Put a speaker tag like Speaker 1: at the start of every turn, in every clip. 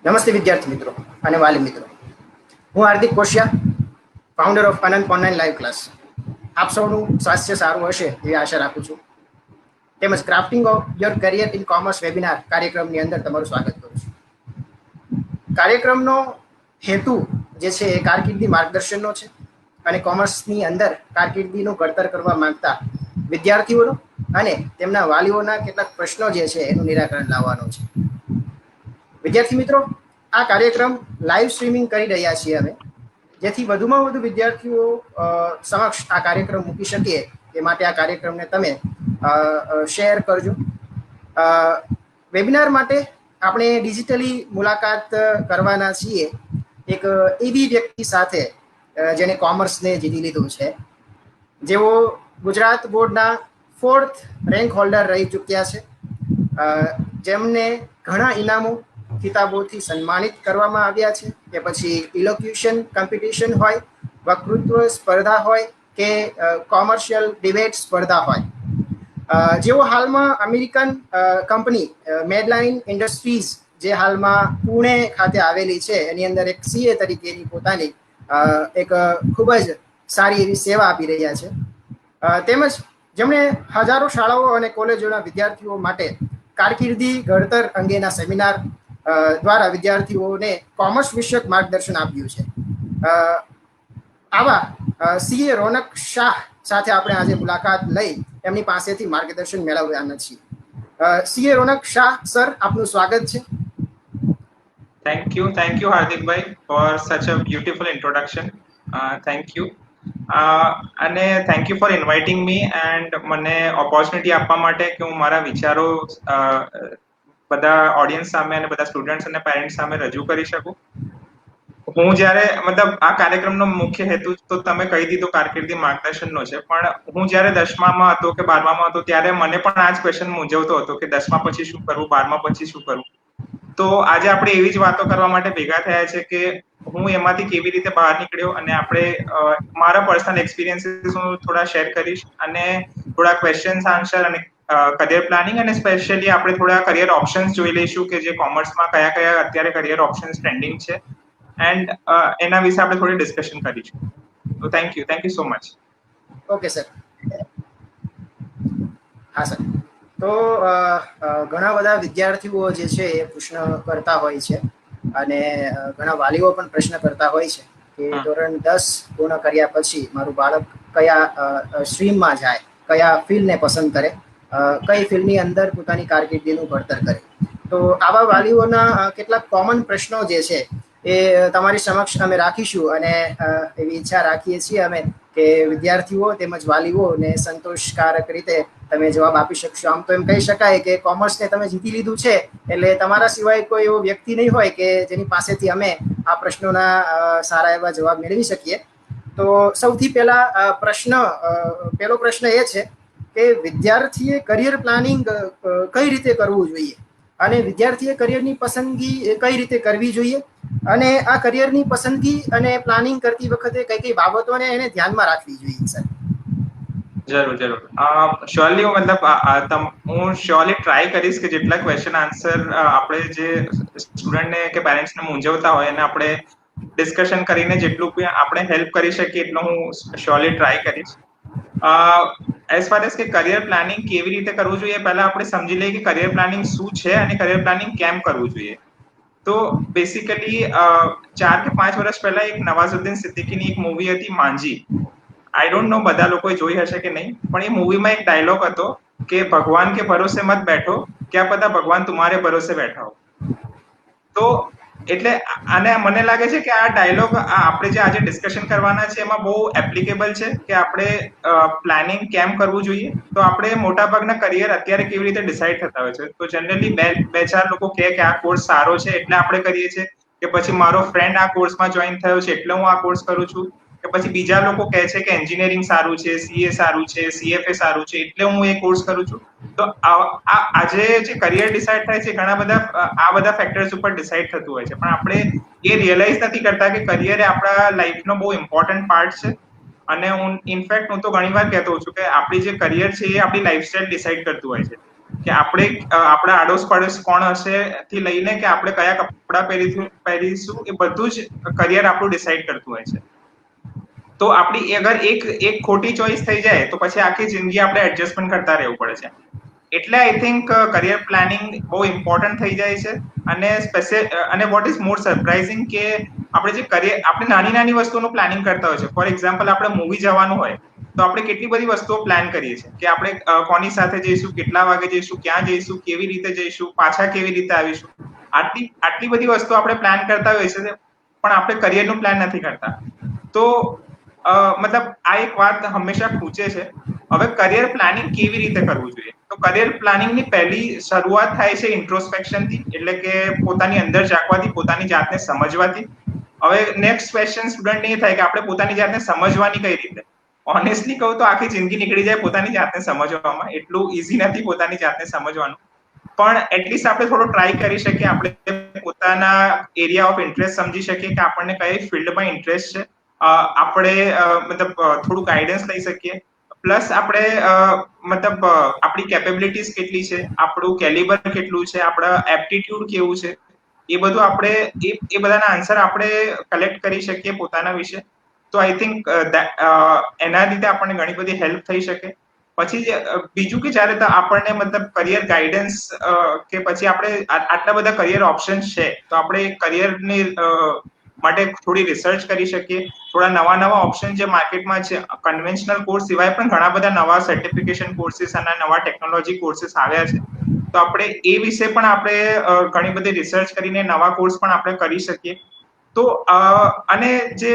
Speaker 1: નમસ્તે વિદ્યાર્થી મિત્રો અને વાલી મિત્રો, હું Hardik Koshiya, founder of Anant online live class. આપ સૌનું સ્વાસ્થ્ય સારું હશે એવી આશા રાખું છું. તેમજ crafting of your career in commerce webinar કાર્યક્રમની અંદર તમારું સ્વાગત કરું છું. કાર્યક્રમનો હેતુ જે છે એ કારકિર્દી માર્ગદર્શનનો છે અને કોમર્સની અંદર કારકિર્દીનું ઘડતર કરવા માંગતા વિદ્યાર્થીઓનો અને તેમના વાલીઓના કેટલાક પ્રશ્નો જે છે એનું નિરાકરણ લાવવાનો છે. વિદ્યાર્થી મિત્રો, આ કાર્યક્રમ લાઈવ સ્ટ્રીમિંગ કરી રહ્યા છીએ અમે, જેથી વધુમાં વધુ વિદ્યાર્થીઓ સમક્ષ આ કાર્યક્રમ મૂકી શકીએ એ માટે આ કાર્યક્રમને તમે શેર કરજો. વેબિનાર માટે આપણે ડિજિટલી મુલાકાત કરવાના છીએ એક એવી વ્યક્તિ સાથે જેને કોમર્સને જીતી લીધું છે, જેઓ ગુજરાત બોર્ડના 4th રેન્ક હોલ્ડર રહી ચૂક્યા છે, જેમને ઘણા ઇનામો કિતાબોથી સન્માનિત કરવામાં આવ્યા છે, કે પછી ઇલોક્યુશન કોમ્પિટિશન હોય, વક્તૃત્વ સ્પર્ધા હોય કે કોમર્શિયલ ડિબેટ સ્પર્ધા હોય. જેઓ હાલમાં અમેરિકન કંપની મેડલાઇન ઇન્ડસ્ટ્રીઝ જે હાલમાં પુણે ખાતે આવેલી છે એની અંદર એક સીએ તરીકેની પોતાની એક ખૂબ જ સારી એવી સેવા આપી રહ્યા છે. તેમજ જેમણે હજારો શાળાઓ અને કોલેજોના વિદ્યાર્થીઓ માટે કારકિર્દી ઘડતર અંગેના સેમિનાર દ્વારા વિદ્યાર્થીઓને કોમર્સ વિષયક માર્ગદર્શન આપ્યું છે. આવા સીએ રોનક શાહ સાથે આપણે આજે મુલાકાત લઈ એમની પાસેથી માર્ગદર્શન મેળવવાના છીએ. સીએ રોનક શાહ સર, આપનું સ્વાગત છે.
Speaker 2: Thank you Hardikbhai for such a beautiful introduction. Thank you. અને thank you four inviting me and મને ઓપોર્ચ્યુનિટી આપવા માટે કે હું મારા વિચારો બધા ઓડિયન્સ સામે અને બધા સ્ટુડન્ટ્સ અને પેરેન્ટ્સ સામે રજૂ કરી શકું. હું જ્યારે આ કાર્યક્રમનો મુખ્ય હેતુ તો તમે કહી દીધું કારકિર્દી માર્ગદર્શનનો છે, પણ હું જ્યારે 10મામાં હતો કે 12મામાં હતો ત્યારે મને પણ આ જ ક્વેશ્ચન મૂંઝવતો હતો કે 10મા પછી શું કરવું, 12મા પછી શું કરવું. તો આજે આપણે એવી જ વાતો કરવા માટે ભેગા થયા છે કે હું એમાંથી કેવી રીતે બહાર નીકળ્યો અને આપણે મારા પર્સનલ એક્સપિરિયન્સીસ હું થોડા શેર કરીશ અને થોડા ક્વેશ્ચન્સ આન્સર અને કરિયર પ્લાનિંગ અને સ્પેશિયલી આપણે થોડા કરિયર ઓપ્શન્સ જોઈ લઈશું કે જે કોમર્સમાં કયા કયા અત્યારે કરિયર ઓપ્શન્સ ટ્રેન્ડિંગ છે એન્ડ એના વિશે આપણે થોડી ડિસ્કશન કરીશું. તો thank you so much.
Speaker 1: Okay sir. હા સર. તો ઘણા બધા વિદ્યાર્થીઓ જે છે એ પ્રશ્ન કરતા હોય છે અને ઘણા વાલીઓ પણ પ્રશ્ન કરતા હોય છે કે ધોરણ 10 પૂર્ણ કર્યા પછી મારું બાળક કયા સ્ટ્રીમમાં જાય, કયા ફિલ્ડને પસંદ કરે, કઈ ફિલ્ડની અંદર પોતાની કારકિર્દીનું ઘડતર કરે. તો આવા વાલીઓના કેટલાક કોમન પ્રશ્નો જે છે એ તમારી સમક્ષ અમે રાખીશું અને એવી ઈચ્છા રાખીએ છીએ અમે કે વિદ્યાર્થીઓ તેમજ વાલીઓને સંતોષકારક રીતે તમે જવાબ આપી શકશો. આમ તો એમ કહી શકાય કે કોમર્સને તમે જીતી લીધું છે એટલે તમારા સિવાય કોઈ એવો વ્યક્તિ નહીં હોય કે જેની પાસેથી અમે આ પ્રશ્નોના સારા એવા જવાબ મેળવી શકીએ. તો સૌથી પહેલો પ્રશ્ન એ છે કે વિદ્યાર્થીએ કરિયર પ્લાનિંગ કઈ રીતે કરવું જોઈએ અને વિદ્યાર્થીએ કરિયરની પસંદગી કઈ રીતે કરવી જોઈએ અને આ કરિયરની પસંદગી અને પ્લાનિંગ કરતી વખતે કઈ કઈ બાબતોને એને ધ્યાનમાં રાખવી જોઈએ સર?
Speaker 2: જરૂર. શ્યોરલી હું શ્યોરલી ટ્રાય કરીશ કે જેટલા ક્વેશ્ચન આન્સર આપણે જે સ્ટુડન્ટને કે પેરેન્ટ્સને મૂંઝવતા હોય એને આપણે ડિસ્કશન કરીને જેટલું આપણે હેલ્પ કરી શકીએ એટલું હું શ્યોરલી ટ્રાય કરીશ. એઝ ફાર એઝ કે કરિયર પ્લાનિંગ કેવી રીતે કરવું જોઈએ, પહેલા આપણે સમજી લઈએ કે કરિયર પ્લાનિંગ શું છે અને કરિયર પ્લાનિંગ કેમ કરવું જોઈએ. તો બેસિકલી 4 કે 5 વર્ષ પહેલા એક નવાઝુદ્દીન સિદ્દીકીની એક મૂવી હતી માંજી. આઈ ડોન્ટ નો બધા લોકોએ જોઈ હશે કે નહીં, પણ એ મૂવીમાં એક ડાયલોગ હતો કે ભગવાન કે ભરોસે મત બેઠો, ક્યાં પતા ભગવાન તમારે ભરોસે બેઠા હો. તો એટલે અને મને લાગે છે કે આ ડાયલોગ આપણે જે આજે ડિસ્કશન કરવાના છે એમાં બહુ એપ્લિકેબલ છે કે આપણે પ્લાનિંગ કેમ કરવું જોઈએ. તો આપણે મોટાભાગના કરિયર અત્યારે કેવી રીતે ડિસાઇડ થતા હોય છે, તો જનરલી બે ચાર લોકો કહે કે આ કોર્સ સારો છે એટલે આપણે કરીએ છીએ, કે પછી મારો ફ્રેન્ડ આ કોર્સમાં જોઈન થયો છે એટલે હું આ કોર્સ કરું છું, કે પછી બીજા લોકો કહે છે કે એન્જિનિયરિંગ સારું છે, સીએ સારું છે, સીએફએ સારું છે એટલે હું એ કોર્સ કરું છું. તો આજે જે કરિયર ડિસાઇડ થાય છે ઘણા બધા ફેક્ટર્સ ઉપર ડિસાઇડ થતું હોય છે, પણ આપણે એ રિયલાઇઝ નથી કરતા કે કરિયર એ આપણા લાઈફનો બહુ ઇમ્પોર્ટન્ટ પાર્ટ છે. અને હું તો ઘણી વાર કહેતો હોઉં છું કે આપણી જે કરિયર છે એ આપણી લાઈફસ્ટાઈલ ડિસાઇડ કરતું હોય છે. કે આપણે આપણા આડોશ પડોશ કોણ હશે થી લઈને કે આપણે કયા કપડાં પહેરીશું એ બધું જ કરિયર આપણું ડિસાઈડ કરતું હોય છે. તો આપણી અગર એક ખોટી ચોઈસ થઈ જાય તો પછી આખી જિંદગી આપણે એડજસ્ટમેન્ટ કરતા રહેવું પડે છે. એટલે આઈ થિંક કરિયર પ્લાનિંગ બહુ ઇમ્પોર્ટન્ટ થઈ જાય છે. અને વોટ ઇઝ મોર સરપ્રાઇઝિંગ કે આપણે જે કરિયર આપણે નાની નાની વસ્તુનું પ્લાનિંગ કરતા હોય છે. ફોર એક્ઝામ્પલ આપણે મૂવી જવાનું હોય તો આપણે કેટલી બધી વસ્તુઓ પ્લાન કરીએ છીએ કે આપણે કોની સાથે જઈશું, કેટલા વાગે જઈશું, ક્યાં જઈશું, કેવી રીતે જઈશું, પાછા કેવી રીતે આવીશું. આટલી બધી વસ્તુ આપણે પ્લાન કરતા હોઈએ છીએ પણ આપણે કરિયરનું પ્લાન નથી કરતા. તો મતલબ આ એક વાત હંમેશા પૂછે છે. હવે કરિયર પ્લાનિંગ કેવી રીતે કરવું જોઈએ? તો કરિયર પ્લાનિંગની પહેલી શરૂઆત થાય છે ઇન્ટ્રોસ્પેક્શનથી, એટલે કે પોતાની અંદર ઝાંકવાથી, પોતાની જાતને સમજવાથી. હવે નેક્સ્ટ ક્વેશ્ચન સ્ટુડન્ટ એ થાય કે આપણે પોતાની જાતને સમજવાની કઈ રીતે? ઓનેસ્ટલી કહું તો આખી જિંદગી નીકળી જાય પોતાની જાતને સમજવામાં. એટલું ઈઝી નથી પોતાની જાતને સમજવાનું. પણ એટલીસ્ટ આપણે થોડો ટ્રાય કરી શકીએ. આપણે પોતાના એરિયા ઓફ ઇન્ટરેસ્ટ સમજી શકીએ કે આપણને કઈ ફિલ્ડમાં ઇન્ટરેસ્ટ છે. આપણે મતલબ થોડું ગાઈડન્સ લઈ શકીએ. પ્લસ આપણે મતલબ આપણી કેપેબિલિટીઝ કેટલી છે, આપણું કેલિબર કેટલું છે, આપણા એપ્ટિટ્યુડ કેવું છે, એ બધું આપણે એ બધાના આન્સર આપણે કલેક્ટ કરી શકીએ પોતાના વિશે. તો આઈ થિંક એના લીધે આપણને ઘણી બધી હેલ્પ થઈ શકે. પછી બીજું કે જ્યારે આપણને મતલબ કરિયર ગાઈડન્સ કે પછી આપણે આટલા બધા કરિયર ઓપ્શન્સ છે તો આપણે કરિયરની માટે થોડી રિસર્ચ કરી શકીએ. થોડા નવા ઓપ્શન જે માર્કેટમાં છે, કન્વેન્શનલ કોર્સ સિવાય પણ ઘણા બધા નવા સર્ટિફિકેશન કોર્સીસ અને નવા ટેકનોલોજી કોર્સીસ આવ્યા છે. તો આપણે એ વિશે પણ આપણે ઘણી બધી રિસર્ચ કરીને નવા કોર્સ પણ આપણે કરી શકીએ. તો અને જે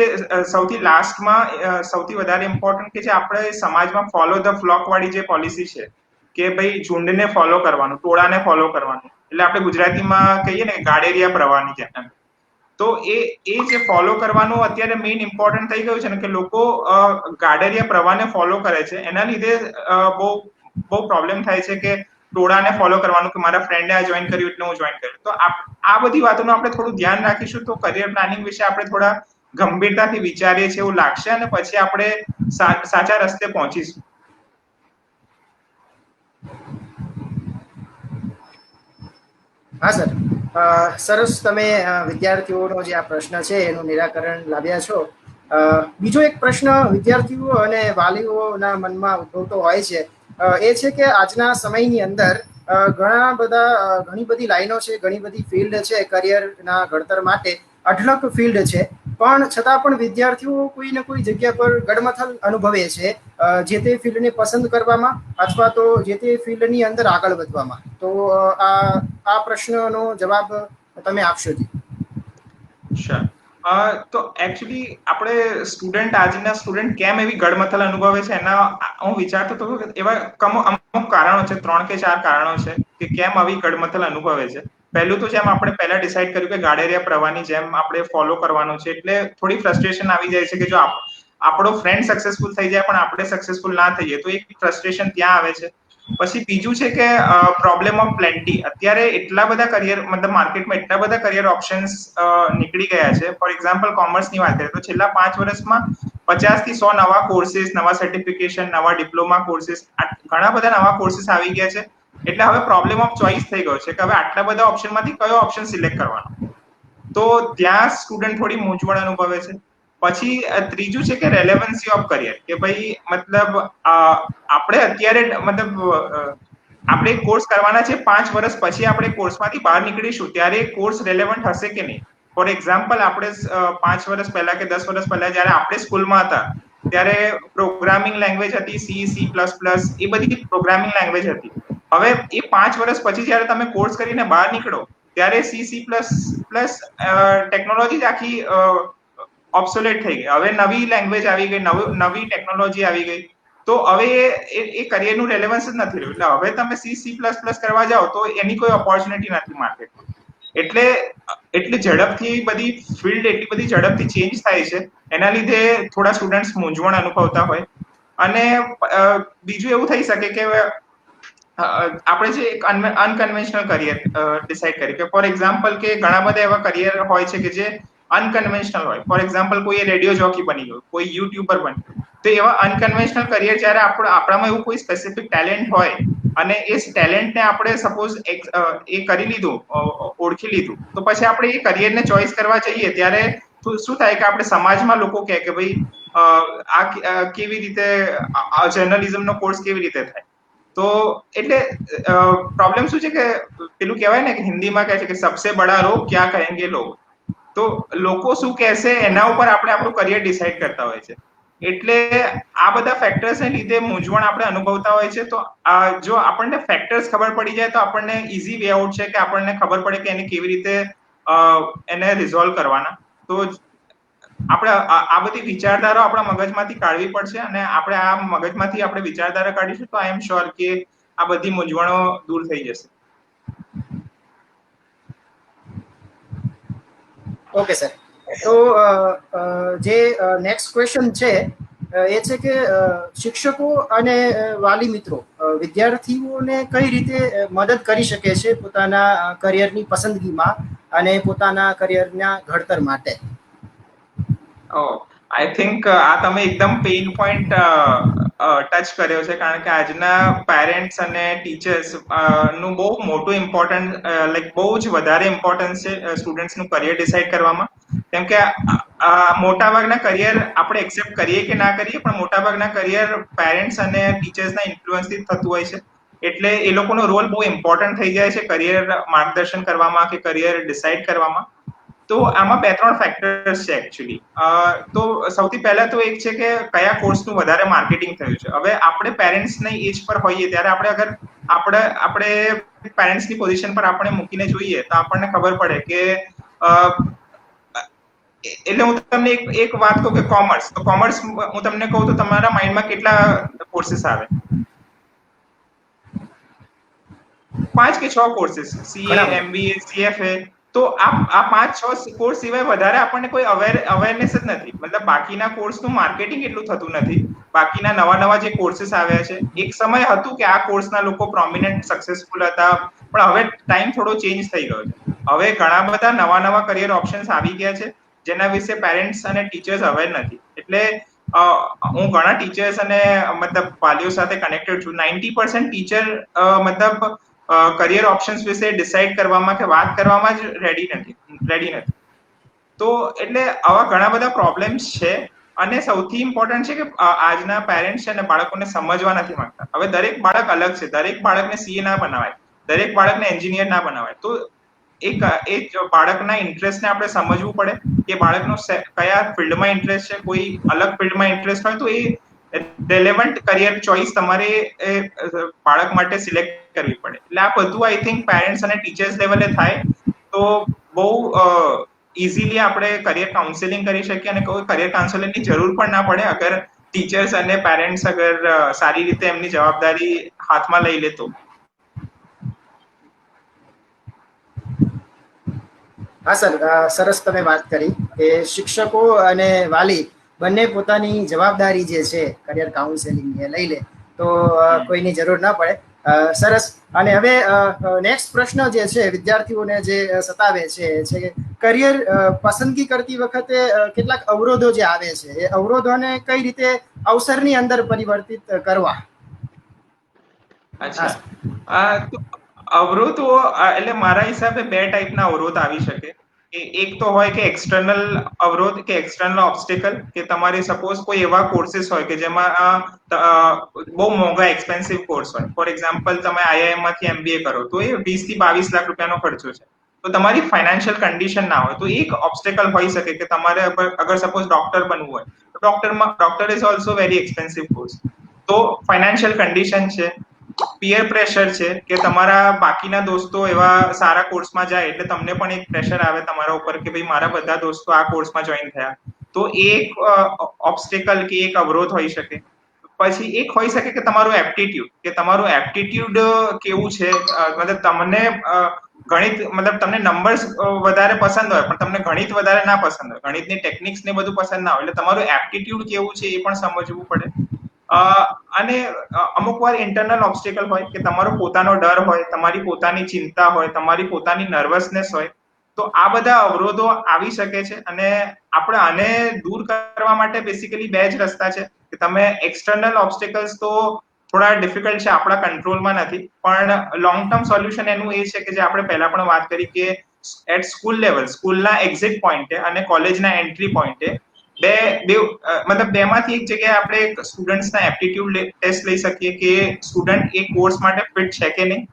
Speaker 2: સૌથી લાસ્ટમાં સૌથી વધારે ઇમ્પોર્ટન્ટ કે જે આપણે સમાજમાં ફોલો ધ ફ્લોક વાળી જે પોલિસી છે કે ભાઈ ઝુંડને ફોલો કરવાનું, ટોળાને ફોલો કરવાનું, એટલે આપણે ગુજરાતીમાં કહીએ ને ગાડેરિયા પ્રવાહની જેમ. તો એ જે ફોલો કરવાનું અત્યારે મેઇન ઇમ્પોર્ટન્ટ થઈ ગયું છે ને કે લોકો ગાડેરિયા પ્રવાહને ફોલો કરે છે. એના લીધે બહુ પ્રોબ્લેમ થાય છે કે ટોળાને ફોલો કરવાનું કે મારા ફ્રેન્ડે આ જોઈન કર્યું એટલે હું જોઈન કર્યું. તો આ બધી વાતોનું આપણે થોડું ધ્યાન રાખીશું તો કરિયર પ્લાનિંગ વિશે આપણે થોડા ગંભીરતાથી વિચારીએ છીએ એવું લાગશે અને પછી આપણે સાચા રસ્તે પહોંચીશું.
Speaker 1: હા સર, સરસ તમે વિદ્યાર્થીઓનો જે આ પ્રશ્ન છે એનું નિરાકરણ લાવ્યા છો. બીજો એક પ્રશ્ન વિદ્યાર્થીઓ અને વાલીઓના મનમાં ઉદ્ભવતો હોય છે એ છે કે આજના સમયની અંદર ઘણી બધી લાઈનો છે, ઘણી બધી ફિલ્ડ છે કરિયરના ઘડતર માટે, અઢળક ફિલ્ડ છે. પણ છતાં પણ વિદ્યાર્થીઓ કોઈ ને કોઈ જગ્યા પર ગડમથલ અનુભવે છે જે તે ફિલ્ડને પસંદ કરવામાં અથવા તો જે તે ફિલ્ડની અંદર આગળ વધવામાં. તો આ પ્રશ્નનો જવાબ તમે આપશો જી.
Speaker 2: શ્યોર. તો એકચ્યુઅલી આપણે આજના સ્ટુડન્ટ કેમ એવી ગડમથલ અનુભવે છે એના હું વિચારતો હતો કે એવા અમુક કારણો છે, 3 કે 4 કારણો છે કે કેમ આવી ગડમથલ અનુભવે છે. પહેલું તો જેમ આપણે પહેલા ડિસાઈડ કર્યું કે ગાડેરિયા પ્રવાહની જેમ આપણે ફોલો કરવાનું છે, એટલે થોડી ફ્રસ્ટ્રેશન આવી જાય છે કે જો આપણો ફ્રેન્ડ સક્સેસફુલ થઈ જાય પણ આપણે સક્સેસફુલ ના થઈએ તો એક ફ્રસ્ટ્રેશન ત્યાં આવે છે. પછી બીજું છે કે પ્રોબ્લેમ ઓફ પ્લેન્ટી. અત્યારે એટલા બધા કરિયર મતલબ માર્કેટમાં એટલા બધા કરિયર ઓપ્શન્સ નીકળી ગયા છે. ફોર એક્ઝામ્પલ કોમર્સની વાત કરીએ તો છેલ્લા 5 વર્ષમાં 50 થી 100 નવા કોર્સીસ, નવા સર્ટિફિકેશન, નવા ડિપ્લોમા કોર્સીસ, ઘણા બધા નવા કોર્સીસ આવી ગયા છે. એટલે હવે પ્રોબ્લેમ ઓફ ચોઇસ થઈ ગયો છે કે હવે આટલા બધા ઓપ્શનમાંથી કયો ઓપ્શન સિલેક્ટ કરવાનો. તો ત્યાં સ્ટુડન્ટ થોડી મૂંઝવણ અનુભવે છે. પછી ત્રીજું છે કે રેલેવન્સી ઓફ કરિયર, કે ભાઈ મતલબ આપણે અત્યારે મતલબ આપણે કોર્સ કરવાના છે, 5 વર્ષ પછી આપણે કોર્સમાંથી બહાર નીકળીશું ત્યારે કોર્સ રેલેવન્ટ હશે કે નહીં. ફોર એક્ઝામ્પલ આપણે 5 વર્ષ પહેલા કે 10 વર્ષ પહેલા જયારે આપણે સ્કૂલમાં હતા ત્યારે પ્રોગ્રામિંગ લેંગ્વેજ હતી C++, એ બધી પ્રોગ્રામિંગ લેંગ્વેજ હતી. હવે એ 5 વર્ષ પછી જયારે તમે કોર્સ કરીને બહાર નીકળો ત્યારે C++ ટેકનોલોજી જ આખી ઓબ્સોલેટ થઈ ગઈ. હવે નવી લેંગ્વેજ આવી ગઈ, નવી ટેકનોલોજી આવી ગઈ. તો હવે એ કરિયરનું રેલેવન્સ જ નથી રહ્યું. એટલે હવે તમે C++ કરવા જાઓ તો એની કોઈ ઓપોર્ચ્યુનિટી નથી માર્કેટમાં. એટલે ઝડપથી બધી ફિલ્ડ એટલી બધી ઝડપથી ચેન્જ થાય છે એના લીધે થોડા સ્ટુડન્ટ્સ મૂંઝવણ અનુભવતા હોય. અને બીજું એવું થઈ શકે કે આપણે જે એક અનકન્વેન્શનલ કરિયર ડિસાઈડ કરીએ કે ફોર એક્ઝામ્પલ કે ઘણા બધા એવા કરિયર હોય છે કે જે અનકન્વેન્શનલ હોય. ફોર એક્ઝામ્પલ કોઈ રેડિયો જોકી બની ગયો, કોઈ યુટ્યુબર બની ગયો. તો એવા અનકન્વેન્શનલ કરિયર જ્યારે આપણામાં એવું કોઈ સ્પેસિફિક ટેલેન્ટ હોય અને એ ટેલેન્ટને આપણે સપોઝ એ કરી લીધું, ઓળખી લીધું, તો પછી આપણે એ કરિયરને ચોઇસ કરવા જઈએ ત્યારે શું થાય કે આપણે સમાજમાં લોકો કહે કે ભાઈ આ કેવી રીતે જર્નલિઝમનો કોર્સ કેવી રીતે થાય. તો એટલે પ્રોબ્લેમ શું છે કે પેલું કહેવાય ને કે હિન્દીમાં કહે છે કે સબસે બડા રોગ ક્યાં કહેંગે લોગ. તો લોકો શું કહેશે એના ઉપર આપણે આપણું કરિયર ડિસાઈડ કરતા હોય છે. એટલે આ બધા ફેક્ટર્સને લીધે મૂંઝવણ આપણે અનુભવતા હોય છે. તો જો આપણને ફેક્ટર્સ ખબર પડી જાય તો આપણને ઈઝી વે આઉટ છે કે આપણને ખબર પડે કે એને કેવી રીતે એને રિઝોલ્વ કરવાના. તો આપણે આ બધી વિચારધારા આપણા મગજમાંથી કાઢવી પડશે અને આપણે આ મગજમાંથી આપણે વિચારધારા કાઢીશું તો આઈ એમ શ્યોર કે આ બધી મૂંઝવણો દૂર થઈ જશે.
Speaker 1: Okay sir. તો જે નેક્સ્ટ ક્વેશ્ચન છે એ છે કે શિક્ષકો અને વાલી મિત્રો વિદ્યાર્થીઓને કઈ રીતે મદદ કરી શકે છે પોતાના કરિયરની પસંદગીમાં અને પોતાના કરિયરના ઘડતર માટે?
Speaker 2: આઈ થિંક આ તમે એકદમ પેઇન પોઈન્ટ ટચ કર્યો છે, કારણ કે આજના પેરેન્ટ્સ અને ટીચર્સ નું બહુ મોટું ઇમ્પોર્ટન્ટ બહુ જ વધારે ઇમ્પોર્ટન્સ છે સ્ટુડન્ટ્સનું કરિયર ડિસાઇડ કરવામાં. કેમ કે મોટાભાગના કરિયર આપણે એક્સેપ્ટ કરીએ કે ના કરીએ, પણ મોટાભાગના કરિયર પેરેન્ટ્સ અને ટીચર્સના ઇન્ફ્લુઅન્સથી થતું હોય છે. એટલે એ લોકોનો રોલ બહુ ઇમ્પોર્ટન્ટ થઈ જાય છે કરિયર માર્ગદર્શન કરવામાં કે કરિયર ડિસાઇડ કરવામાં. તો આમાં 2-3 ફેક્ટર્સ છે એકચ્યુઅલી. તો સૌથી પહેલા તો એક છે કે કયા કોર્સનું વધારે માર્કેટિંગ થયું છે. હવે આપણે પેરેન્ટ્સની એજ પર હોઈએ ત્યારે આપણે પેરેન્ટ્સની પોઝિશન પર આપણે મૂકીને જોઈએ તો આપણને ખબર પડે કે એટલે હું તમને એક વાત કહું કે કોમર્સ. તો કોમર્સ હું તમને કહું તો તમારા માઇન્ડમાં કેટલા કોર્सेस આવે? 5 કે 6 કોર્सेस, સીએ, એમબીએ, સીએફએ. તો આ 5-6 કોર્સ સિવાય વધારે આપણને કોઈ અવેરનેસ જ નથી. મતલબ બાકીના કોર્સનું માર્કેટિંગ એટલું થતું નથી. બાકીના નવા જે કોર્सेस આવ્યા છે, એક સમય હતું કે આ કોર્સના લોકો પ્રોમિનન્ટ સક્સેસફુલ હતા, પણ હવે ટાઈમ થોડો ચેન્જ થઈ ગયો છે. હવે ઘણા બધા નવા કરિયર ઓપ્શન્સ આવી ગયા છે જેના વિશે પેરેન્ટ્સ અને ટીચર્સ અવેર નથી. એટલે હું ઘણા ટીચર્સ અને મતલબ વાલીઓ સાથે કનેક્ટેડ છું. 90% ટીચર મતલબ કરિયર ઓપ્શન્સ વિશે ડિસાઈડ કરવામાં કે વાત કરવામાં જ રેડી નથી. તો એટલે આવા ઘણા બધા પ્રોબ્લેમ્સ છે. અને સૌથી ઇમ્પોર્ટન્ટ છે કે આજના પેરેન્ટ્સ છે ને બાળકોને સમજવા નથી માંગતા. હવે દરેક બાળક અલગ છે. દરેક બાળકને સીએ ના બનાવાય, દરેક બાળકને એન્જિનિયર ના બનાવાય. તો એક બાળકના ઇન્ટરેસ્ટને આપણે સમજવું પડે કે બાળકનો કયા ફિલ્ડમાં ઇન્ટરેસ્ટ છે. કોઈ અલગ ફિલ્ડમાં ઇન્ટરેસ્ટ હોય તો એ રેલેવન્ટ કરિયર ચોઇસ તમારે બાળક માટે સિલેક્ટ કરવી પડે. એટલે આ બધું આઈ થિંક પેરેન્ટ્સ અને ટીચર્સ લેવલે થાય તો બહુ ઇઝીલી આપણે કરિયર કાઉન્સેલિંગ કરી શકીએ અને કોઈ કરિયર કાઉન્સેલિંગની જરૂર પણ ના પડે અગર ટીચર્સ અને પેરેન્ટ્સ અગર સારી રીતે એમની જવાબદારી હાથમાં લઈ લે તો.
Speaker 1: હા સર, સરસ તમે વાત કરી કે શિક્ષકો અને વાલી બંને પોતાની જવાબદારી જે છે કરિયર કાઉન્સેલિંગ એ લઈ લે તો કોઈની જરૂર ના પડે. સરસ. અને હવે નેક્સ્ટ પ્રશ્ન જે છે વિદ્યાર્થીઓને જે સતાવે છે કરિયર પસંદગી કરતી વખતે કેટલાક અવરોધો જે આવે છે એ અવરોધોને કઈ રીતે અવસરની અંદર પરિવર્તિત કરવા?
Speaker 2: અચ્છા, તો અવરોધો એટલે મારા હિસાબે 2 ટાઈપના અવરોધ આવી શકે. એક તો હોય કે એક્સટર્નલ અવરોધ કે એક્સટર્નલ ઓબ્સ્ટેકલ, કે તમારે સપોઝ કોઈ એવા કોર્सेस હોય કે જેમાં બહુ મોંઘા એક્સપેન્સિવ કોર્સ હોય. ફોર એક્ઝામ્પલ તમે આઈઆઈએમ માંથી એમબીએ કરો તો એ 20 થી 22 લાખ રૂપિયાનો ખર્ચો છે. તો તમારી ફાઇનાન્શિયલ કન્ડિશન ના હોય તો એક ઓબ્સ્ટેકલ હોઈ શકે કે તમારે અગર સપોઝ ડોક્ટર બનવું હોય તો doctor is also very expensive course. તો ફાઇનાન્શિયલ કન્ડિશન છે, પીયર પ્રેશર છે કે તમારા બાકીના દોસ્તો એવા સારા કોર્સમાં જાય એટલે તમને પણ એક પ્રેશર આવે તમારા ઉપર કે ભાઈ મારા બધા દોસ્તો આ કોર્સમાં જોઈન થયા. તો એક ઓબ્સ્ટેકલ કે એક અવરોધ હોઈ શકે. પછી એક હોઈ શકે કે તમારું એપ્ટિટ્યુડ કેવું છે. મતલબ તમને ગણિત મતલબ તમને નંબર્સ વધારે પસંદ હોય પણ તમને ગણિત વધારે ના પસંદ હોય, ગણિતની ટેકનિક્સ ને બધું પસંદ ના હોય. એટલે તમારું એપ્ટિટ્યુડ કેવું છે એ પણ સમજવું પડે. અને અમુક વાર ઇન્ટરનલ ઓબ્સ્ટેકલ હોય કે તમારો પોતાનો ડર હોય, તમારી પોતાની ચિંતા હોય, તમારી પોતાની નર્વસનેસ હોય. તો આ બધા અવરોધો આવી શકે છે અને આપણે આને દૂર કરવા માટે બેસિકલી બે જ રસ્તા છે કે તમે એક્સટર્નલ ઓબ્સ્ટેકલ્સ તો થોડા ડિફિકલ્ટ છે, આપણા કંટ્રોલમાં નથી, પણ લોંગ ટર્મ સોલ્યુશન એનું એ છે કે જે આપણે પહેલા પણ વાત કરી કે એટ સ્કૂલ લેવલ, સ્કૂલના એક્ઝિટ પોઈન્ટે અને કોલેજના એન્ટ્રી પોઈન્ટે મતલબ બેમાંથી એક જગ્યાએ આપણે સ્ટુડન્ટ્સના એપ્ટિટ્યુડ ટેસ્ટ લઈ શકીએ કે સ્ટુડન્ટ એ કોર્સ માટે ફિટ છે કે નહીં,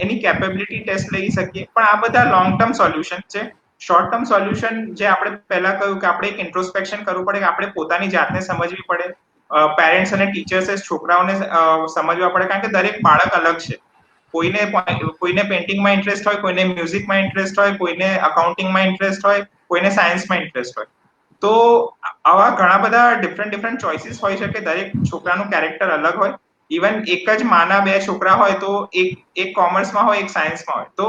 Speaker 2: એની કેપેબિલિટી ટેસ્ટ લઈ શકીએ. પણ આ બધા લોંગ ટર્મ સોલ્યુશન છે. શોર્ટ ટર્મ સોલ્યુશન જે આપણે પહેલા કહ્યું કે આપણે એક ઇન્ટ્રોસ્પેક્શન કરવું પડે, કે આપણે પોતાની જાતને સમજવી પડે, પેરેન્ટ્સ અને ટીચર્સે છોકરાઓને સમજવા પડે, કારણ કે દરેક બાળક અલગ છે. કોઈને પેઇન્ટિંગમાં ઇન્ટરેસ્ટ હોય, કોઈને મ્યુઝિકમાં ઇન્ટરેસ્ટ હોય, કોઈને અકાઉન્ટિંગમાં ઇન્ટરેસ્ટ હોય, કોઈને સાયન્સમાં ઇન્ટરેસ્ટ હોય. તો આવા ઘણા બધા ડિફરન્ટ ચોઇસીસ હોય છે કે દરેક છોકરાનું કેરેક્ટર અલગ હોય. ઇવન એક જ માના બે છોકરા હોય તો એક કોમર્સમાં હોય, એક સાયન્સમાં હોય, તો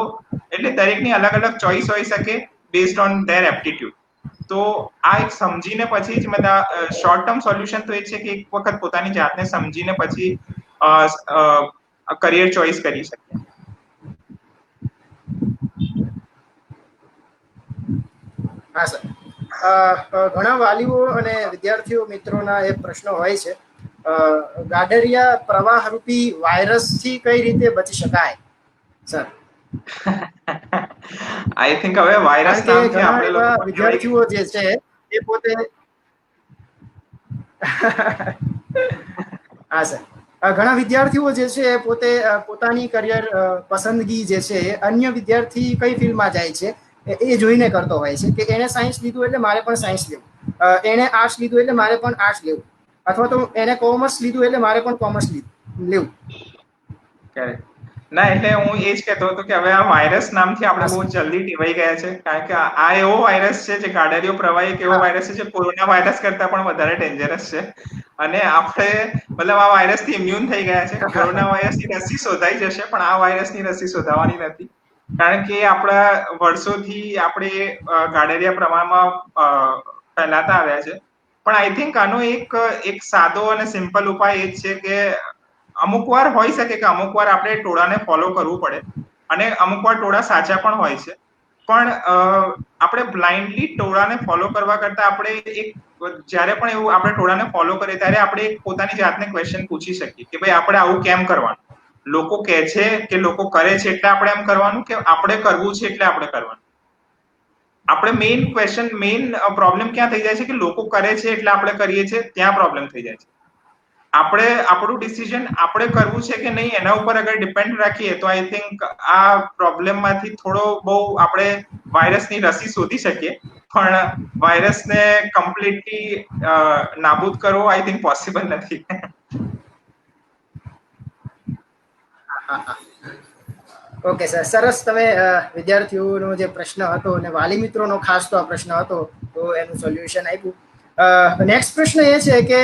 Speaker 2: એટલે દરેકની અલગ અલગ ચોઇસ હોઈ શકે બેઝડ ઓન ધેર એપ્ટિટ્યુડ. તો આ એક સમજીને પછી જ મતલબ શોર્ટ ટર્મ સોલ્યુશન તો એ છે કે એક વખત પોતાની જાતને સમજીને પછી કરિયર ચોઇસ કરી શકીએ.
Speaker 1: હા સર, ઘણા વાલીઓ અને વિદ્યાર્થીઓ મિત્રોના એ પ્રશ્નો હોય છે, ગાડરિયા પ્રવાહ રૂપી વાયરસથી કઈ રીતે બચી શકાય સર?
Speaker 2: આઈ થિંક હવે વાયરસ નામથી આપણે લોકો
Speaker 1: વિદ્યાર્થીઓ જે છે એ પોતે હા સર, ઘણા વિદ્યાર્થીઓ જે છે એ પોતે પોતાની કરિયર પસંદગી જે છે એ અન્ય વિદ્યાર્થી કઈ ફિલ્ડમાં જાય છે એ જોઈને કરતો હોય છે કે એને સાયન્સ લીધું એટલે મારે પણ સાયન્સ લેવું, એને આર્ટ્સ લીધું એટલે મારે પણ આર્ટ્સ લેવું, અથવા તો એને કોમર્સ લીધું એટલે મારે પણ કોમર્સ લેવું.
Speaker 2: ના, એટલે હું એ જ કહેતો હતો કે હવે આ વાયરસ નામથી આપણે બહુ જલ્દી ટેવાઈ ગયા છે, કારણ કે આ એવો વાયરસ છે જે ગાડરિયો પ્રવાહી એક એવો વાયરસ છે જે કોરોના વાયરસ કરતા પણ વધારે ડેન્જરસ છે. અને આપણે મતલબ આ વાયરસથી ઇમ્યુન થઈ ગયા છે. કોરોના વાયરસની રસી શોધાઈ જશે, પણ આ વાયરસની રસી શોધાવાની નથી, કારણ કે આપણા વર્ષોથી આપણે ગાડરિયા પ્રમાણમાં ફેલાતા આવ્યા છે. પણ આઈ થિંક આનો એક સાદો અને સિમ્પલ ઉપાય એ જ છે કે અમુક વાર હોઈ શકે કે અમુક વાર આપણે ટોળાને ફોલો કરવું પડે, અને અમુક વાર ટોળા સાચા પણ હોય છે, પણ આપણે બ્લાઇન્ડલી ટોળાને ફોલો કરવા કરતા આપણે જ્યારે પણ એવું આપણે ટોળાને ફોલો કરીએ ત્યારે આપણે પોતાની જાતને ક્વેશ્ચન પૂછી શકીએ કે ભાઈ આપણે આવું કેમ કરવાનું? લોકો કહે છે કે લોકો કરે છે એટલે આપણે એમ કરવાનું, કે આપણે કરવું છે એટલે આપણે કરવાનું? આપણે મેઇન પ્રોબ્લેમ ક્યાં થઈ જાય છે કે લોકો કરે છે એટલે આપણે કરીએ છીએ, ત્યાં પ્રોબ્લેમ થઈ જાય છે. આપણે આપણું ડિસિઝન આપણે કરવું છે કે નહીં એના ઉપર અગર ડિપેન્ડ રાખીએ તો આઈ થિંક આ પ્રોબ્લેમમાંથી થોડો બહુ આપણે વાયરસની રસી શોધી શકીએ, પણ વાયરસને કમ્પ્લીટલી નાબૂદ કરવો આઈ થિંક પોસિબલ નથી.
Speaker 1: ઓકે સર, સરસ. તમે વિદ્યાર્થીઓનો જે પ્રશ્ન હતો અને વાલી મિત્રોનો ખાસ તો આ પ્રશ્ન હતો, તો એનું સોલ્યુશન આપ્યું. નેક્સ્ટ પ્રશ્ન એ છે કે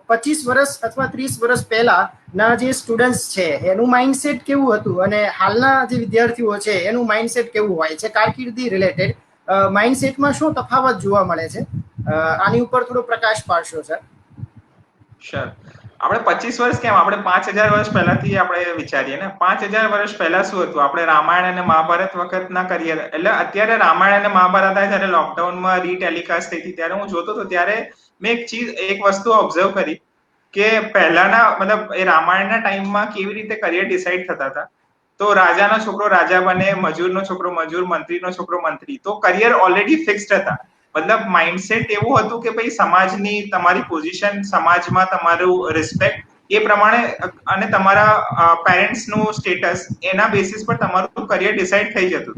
Speaker 1: 25 વર્ષ અથવા 30 વર્ષ પહેલાના જે સ્ટુડન્ટ્સ છે એનું માઇન્ડસેટ કેવું હતું અને હાલના જે વિદ્યાર્થીઓ છે એનું માઇન્ડસેટ કેવું હોય છે, કારકિર્દી રિલેટેડ માઇન્ડસેટમાં શું તફાવત જોવા મળે છે? આની ઉપર થોડો પ્રકાશ પાડશો સર?
Speaker 2: શ્યોર. આપણે 25 વર્ષ કેમ, આપણે 5000 વર્ષ પહેલાથી આપણે વિચારીએ ને. 5000 વર્ષ પહેલા શું હતું? આપણે રામાયણ અને મહાભારત વખતના કરિયર, એટલે અત્યારે રામાયણ અને મહાભારત હતા જ્યારે લોકડાઉનમાં રીટેલિકાસ્ટ થઈ હતી ત્યારે હું જોતો હતો, ત્યારે મેં એક વસ્તુ ઓબ્ઝર્વ કરી કે પહેલાના મતલબ એ રામાયણના ટાઈમમાં કેવી રીતે કરિયર ડિસાઈડ થતા હતા. તો રાજાનો છોકરો રાજા બને, મજૂરનો છોકરો મજૂર, મંત્રીનો છોકરો મંત્રી, તો કરિયર ઓલરેડી ફિક્સ્ડ હતા. મતલબ માઇન્ડસેટ એવું હતું કે ભાઈ સમાજની તમારી પોઝિશન, સમાજમાં તમારું રિસ્પેક્ટ એ પ્રમાણે અને તમારા પેરેન્ટ્સનું સ્ટેટસ, એના બેસિસ પર તમારું કરિયર ડિસાઈડ થઈ જતું.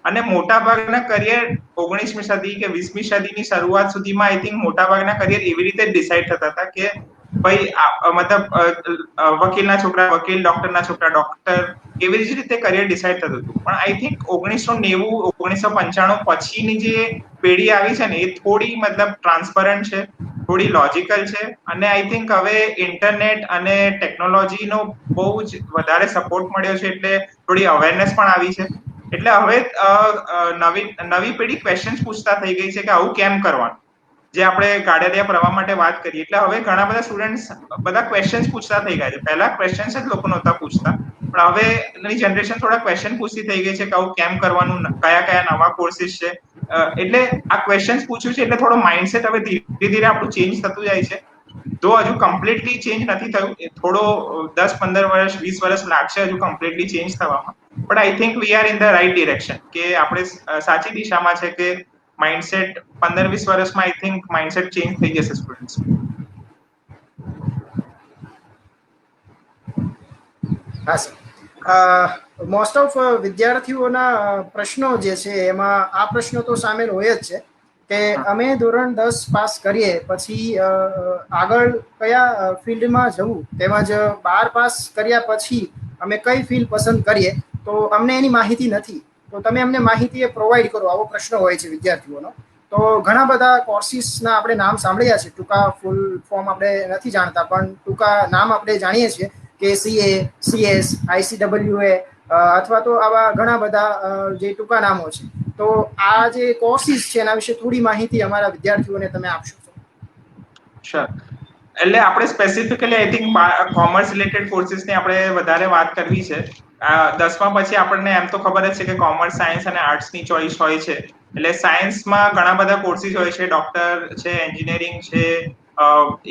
Speaker 2: અને મોટાભાગના કરિયર 19મી સદી કે 20મી સદીની શરૂઆત સુધીમાં આઈ થિંક મોટાભાગના કરિયર એવી રીતે ડિસાઈડ થતા હતા કે ભાઈ મતલબ વકીલના છોકરા વકીલ, ડોક્ટરના છોકરા ડોક્ટર, એવી જ રીતે કરિયર ડિસાઈડ થતું હતું. પણ આઈ થિંક 1990 1995 પછીની જે પેઢી આવી છે ને એ થોડી મતલબ ટ્રાન્સપરન્ટ છે, થોડી લોજિકલ છે, અને આઈ થિંક હવે ઇન્ટરનેટ અને ટેકનોલોજીનો બહુ જ વધારે સપોર્ટ મળ્યો છે, એટલે થોડી અવેરનેસ પણ આવી છે. એટલે હવે નવી પેઢી ક્વેશ્ચન્સ પૂછતા થઈ ગઈ છે કે આવું કેમ કરવાનું, જે આપણે ગાડરિયા પ્રવાહ માટે વાત કરીએ. એટલે હવે ઘણા બધા સ્ટુડન્ટ્સ બધા ક્વેશ્ચન્સ પૂછતા થઈ ગયા છે. પહેલા ક્વેશ્ચન્સ જ લોકો નહોતા પૂછતા, પણ હવેની જનરેશન થોડા ક્વેશ્ચન પૂછતી થઈ ગઈ છે કે આવું કેમ કરવાનું, કયા કયા નવા કોર્સિસ છે. એટલે આ ક્વેશ્ચન્સ પૂછ્યું છે એટલે થોડો માઇન્ડસેટ હવે ધીરે ધીરે આપણું ચેન્જ થતું જાય છે. તો હજુ કમ્પ્લીટલી ચેન્જ નથી થયું, થોડો 10-15 વર્ષ 20 વર્ષ લાગશે હજુ કમ્પ્લીટલી ચેન્જ થવામાં. But I think we are in the right direction, કે આપણે સાચી દિશામાં છે, કે માઇન્ડસેટ 15-20 વર્ષમાં આઈ થિંક માઇન્ડસેટ ચેન્જ થઈ જશે સ્ટુડન્ટ્સ.
Speaker 1: હા સર, મોસ્ટ ઓફ વિદ્યાર્થીઓના પ્રશ્નો જે છે એમાં આ પ્રશ્નો તો સામેલ હોય જ છે કે અમે ધોરણ 10 પાસ કરીએ પછી આગળ કયા ફિલ્ડમાં જવું, તેમજ 12 પાસ કર્યા પછી અમે કઈ ફિલ્ડ પસંદ કરીએ, તો અમને એની માહિતી નથી, તો તમે અમને માહિતી પ્રોવાઈડ કરો, આવો પ્રશ્ન હોય છે વિદ્યાર્થીઓનો. તો ઘણા બધા કોર્સિસના આપણે નામ સાંભળ્યા છે, ટૂંકા ફૂલ ફોર્મ આપણે નથી જાણતા, પણ ટૂંકા નામ આપણે જાણીએ છીએ કે સીએ, સીએસ, આઈસીડબલ્યુએ અથવા તો આવા ઘણા બધા જે ટૂંકા નામો છે. તો આ જે કોર્સિસ છે એના વિશે થોડી માહિતી અમારા વિદ્યાર્થીઓને તમે આપશો?
Speaker 2: શ્યોર. એટલે આપણે specifically I think commerce related કોર્સિસની આપણે વધારે વાત કરવી છે. 10મા પછી આપણને એમ તો ખબર જ છે કે કોમર્સ, સાયન્સ અને આર્ટ્સની ચોઇસ હોય છે. એટલે સાયન્સમાં ઘણા બધા કોર્સિસ હોય છે, ડોક્ટર છે, એન્જિનિયરિંગ છે,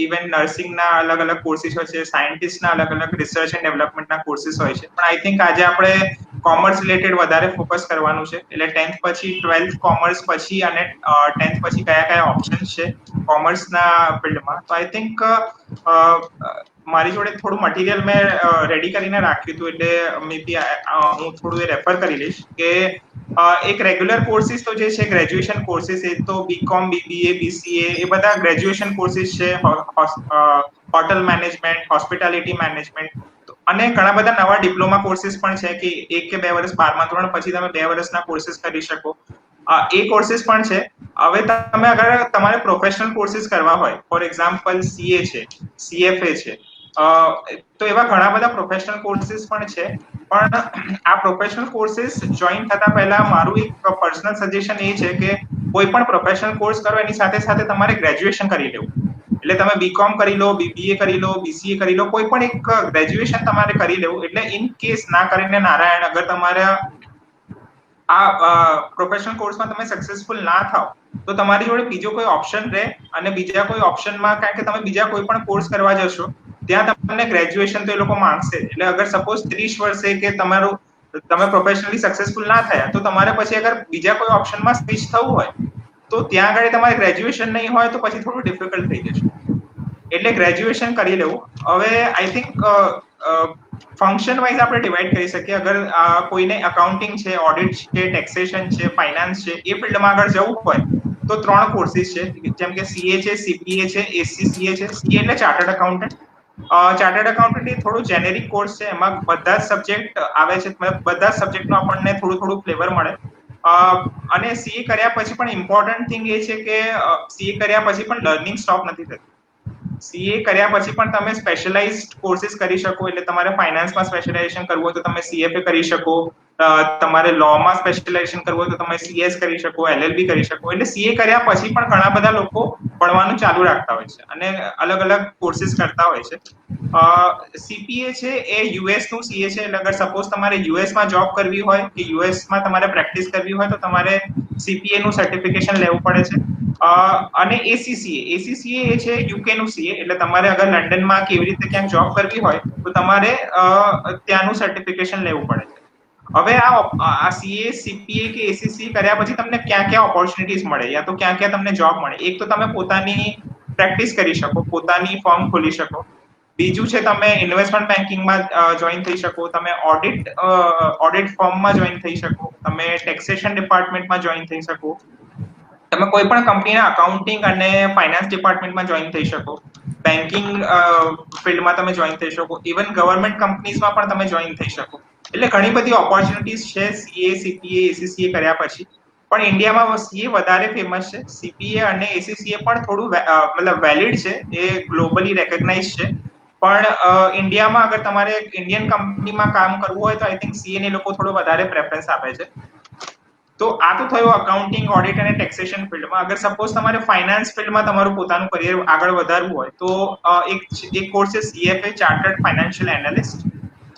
Speaker 2: ઇવન નર્સિંગના અલગ અલગ કોર્સિસ હોય છે, સાયન્ટિસ્ટના અલગ અલગ રિસર્ચ એન્ડ ડેવલપમેન્ટના કોર્સિસ હોય છે. પણ આઈ થિંક આજે આપણે કોમર્સ રિલેટેડ વધારે ફોકસ કરવાનું છે. એટલે 10th પછી 12th કોમર્સ પછી અને 10th પછી કયા કયા ઓપ્શન્સ છે કોમર્સના ફિલ્ડમાં. તો આઈ થિંક મારી જોડે થોડું મટીરિયલ મેં રેડી કરીને રાખ્યું હતું, એટલે મે બી હું થોડું એ રેફર કરી લઈશ કે એક રેગ્યુલર કોર્સિસ તો જે છે ગ્રેજ્યુએશન કોર્સિસ, એ તો બીકોમ, બીબીએ, બીસીએ એ બધા ગ્રેજ્યુએશન કોર્સિસ છે. હોટલ મેનેજમેન્ટ, હોસ્પિટાલિટી મેનેજમેન્ટ અને ઘણા બધા નવા ડિપ્લોમા કોર્સિસ પણ છે કે 1 કે 2 વર્ષ 12મા ધોરણ પછી તમે 2 વર્ષના કોર્સિસ કરી શકો. એ કોર્સિસ પણ છે. હવે તમે અગર તમારે પ્રોફેશનલ કોર્સિસ કરવા હોય, ફોર એક્ઝામ્પલ સીએ છે, સીએફએ છે, તો એવા ઘણા બધા પ્રોફેશનલ કોર્સિસ પણ છે. પણ આ પ્રોફેશનલ કોર્સિસ જોઈન થતા પહેલા મારું એક પર્સનલ સજેશન એ છે કે કોઈ પણ પ્રોફેશનલ કોર્સ કરો એની સાથે સાથે તમારે ગ્રેજ્યુએશન કરી લેવું. એટલે તમે બીકોમ કરી લો, બીબીએ કરી લો, બીસીએ કરી લો, કોઈ પણ એક ગ્રેજ્યુએશન તમારે કરી લેવું. એટલે ઇન કેસ ના કરીને નારાયણ અગર તમારા આ પ્રોફેશનલ કોર્સમાં તમે સક્સેસફુલ ના થાવ તો તમારી જોડે બીજો કોઈ ઓપ્શન રહે, અને બીજા કોઈ ઓપ્શનમાં, કારણ કે તમે બીજા કોઈ પણ કોર્સ કરવા જશો ત્યાં તમને ગ્રેજ્યુએશન તો એ લોકો માંગશે. એટલે અગર સપોઝ 30 વર્ષે કે તમે પ્રોફેશનલી સક્સેસફુલ ના થયા તો તમારે પછી અગર બીજા કોઈ ઓપ્શનમાં સ્વિચ થવું હોય તો ત્યાં આગળ તમારે ગ્રેજ્યુએશન નહીં હોય તો પછી થોડું ડિફિકલ્ટ થઈ જશે. એટલે ગ્રેજ્યુએશન કરી લેવું. હવે આઈ થિંક ફંક્શન વાઇઝ આપણે ડિવાઈડ કરી શકીએ. અગર કોઈને અકાઉન્ટિંગ છે, ઓડિટ છે, ટેક્સેશન છે, ફાઇનાન્સ છે, એ ફિલ્ડમાં આગળ જવું હોય તો 3 કોર્સિસ છે, જેમ કે સીએ છે, સીપીએ છે, એસસીસીએ છે. સીએ એટલે ચાર્ટર્ડ એકાઉન્ટન્ટ. ચાર્ટર્ડ એકાઉન્ટન્ટ એ થોડું જેનેરિક કોર્સ છે, એમાં બધા જ સબ્જેક્ટ આવે છે, બધા જ સબ્જેક્ટનો આપણને થોડું થોડું ફ્લેવર મળે. અને સીએ કર્યા પછી પણ ઇમ્પોર્ટન્ટ થિંગ એ છે કે સીએ કર્યા પછી પણ લર્નિંગ સ્ટોપ નથી થતી. સીએ કર્યા પછી પણ તમે સ્પેશિયલાઇઝ્ડ કોર્સિસ કરી શકો. એટલે તમારે ફાઇનાન્સમાં સ્પેશિયલાઇઝેશન કરવું હોય તો તમે સીએફએ કરી શકો, તમારે લોમાં સ્પેશિયલાઇઝેશન કરવું હોય તો તમે સીએસ કરી શકો, એલએલબી કરી શકો. એટલે સીએ કર્યા પછી પણ ઘણા બધા લોકો ભણવાનું ચાલુ રાખતા હોય છે અને અલગ અલગ કોર્સિસ કરતા હોય છે. સીપીએ છે એ યુએસ નું સીએ છે. એટલે અગર સપોઝ તમારે યુએસમાં જોબ કરવી હોય કે યુએસમાં તમારે પ્રેક્ટિસ કરવી હોય તો તમારે સીપીએ નું સર્ટિફિકેશન લેવું પડે છે. અને એસીસીએ એ છે યુકે નું સીએ. એટલે તમારે અગર લંડનમાં કેવી રીતે ક્યાંક જોબ કરવી હોય તો તમારે ત્યાંનું સર્ટિફિકેશન લેવું પડે છે. હવે આ સીએ, સીપીએ કે એસીસી કર્યા પછી તમને ક્યાં ક્યાં ઓપોર્ચ્યુનિટીઝ મળે, યા તો ક્યાં ક્યાં તમને જોબ મળે. એક તો તમે પોતાની પ્રેક્ટિસ કરી શકો, પોતાની ફર્મ ખોલી શકો. બીજું છે તમે ઇન્વેસ્ટમેન્ટ બેન્કિંગમાં જોઈન થઈ શકો, તમે ઓડિટ ફર્મમાં જોઈન થઈ શકો, તમે ટેક્સેશન ડિપાર્ટમેન્ટમાં જોઈન થઈ શકો, તમે કોઈ પણ કંપનીના અકાઉન્ટિંગ અને ફાઇનાન્સ ડિપાર્ટમેન્ટમાં જોઈન થઈ શકો, બેન્કિંગ ફિલ્ડમાં તમે જોઈન થઈ શકો, ઇવન ગવર્મેન્ટ કંપનીઝમાં પણ તમે જોઈન થઈ શકો. એટલે ઘણી બધી ઓપોર્ચ્યુનિટીઝ છે સીએ, સીપીએ, એસીસીએ કર્યા પછી. પણ ઇન્ડિયામાં સીએ વધારે ફેમસ છે. સીપીએ અને એસીસીએ પણ થોડું મતલબ વેલિડ છે, એ ગ્લોબલી રેકગ્નાઇઝ છે. પણ ઇન્ડિયામાં અગર તમારે ઇન્ડિયન કંપનીમાં કામ કરવું હોય તો આઈ થિંક સીએ ને લોકો થોડો વધારે પ્રેફરન્સ આપે છે. તો આ તો થયું અકાઉન્ટિંગ, ઓડિટ અને ટેક્સેશન ફિલ્ડમાં. અગર સપોઝ તમારે ફાઇનાન્સ ફિલ્ડમાં તમારું પોતાનું કરિયર આગળ વધારવું હોય તો એક કોર્સ છે સીએફએ, ચાર્ટર્ડ ફાઇનાન્શિયલ એનાલિસ્ટ.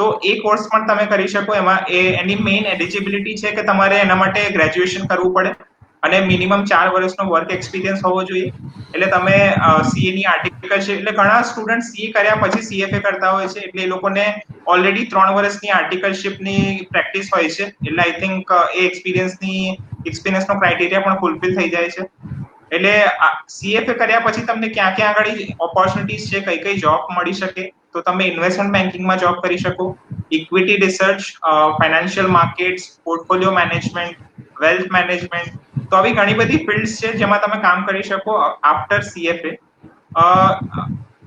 Speaker 2: તો એ કોર્સ પણ તમે કરી શકો. એમાં એની મેઇન એલિજિબિલિટી છે કે તમારે એના માટે ગ્રેજ્યુએશન કરવું પડે અને મિનિમમ 4 વર્ષનો વર્ક એક્સપિરિયન્સ હોવો જોઈએ. એટલે તમે સીએ ની આર્ટિકલ છે, એટલે ઘણા સ્ટુડન્ટ સીએ કર્યા પછી સીએફએ કરતા હોય છે, એટલે એ લોકોને ઓલરેડી 3 વર્ષની આર્ટિકલશિપની પ્રેક્ટિસ હોય છે, એટલે આઈ થિંક એ એક્સપિરિયન્સનો ક્રાઇટેરિયા પણ ફૂલફિલ થઈ જાય છે. એટલે સીએફએ કર્યા પછી તમને ક્યાં ક્યાં આગળ ઓપોર્ચ્યુનિટીઝ છે, કઈ કઈ જોબ મળી શકે, તો તમે ઇન્વેસ્ટમેન્ટ બેન્કિંગમાં જોબ કરી શકો, equity research, financial markets, portfolio management, wealth management. તો આવી ઘણી બધી ફિલ્ડ્સ છે જેમાં તમે કામ કરી શકો after CFA.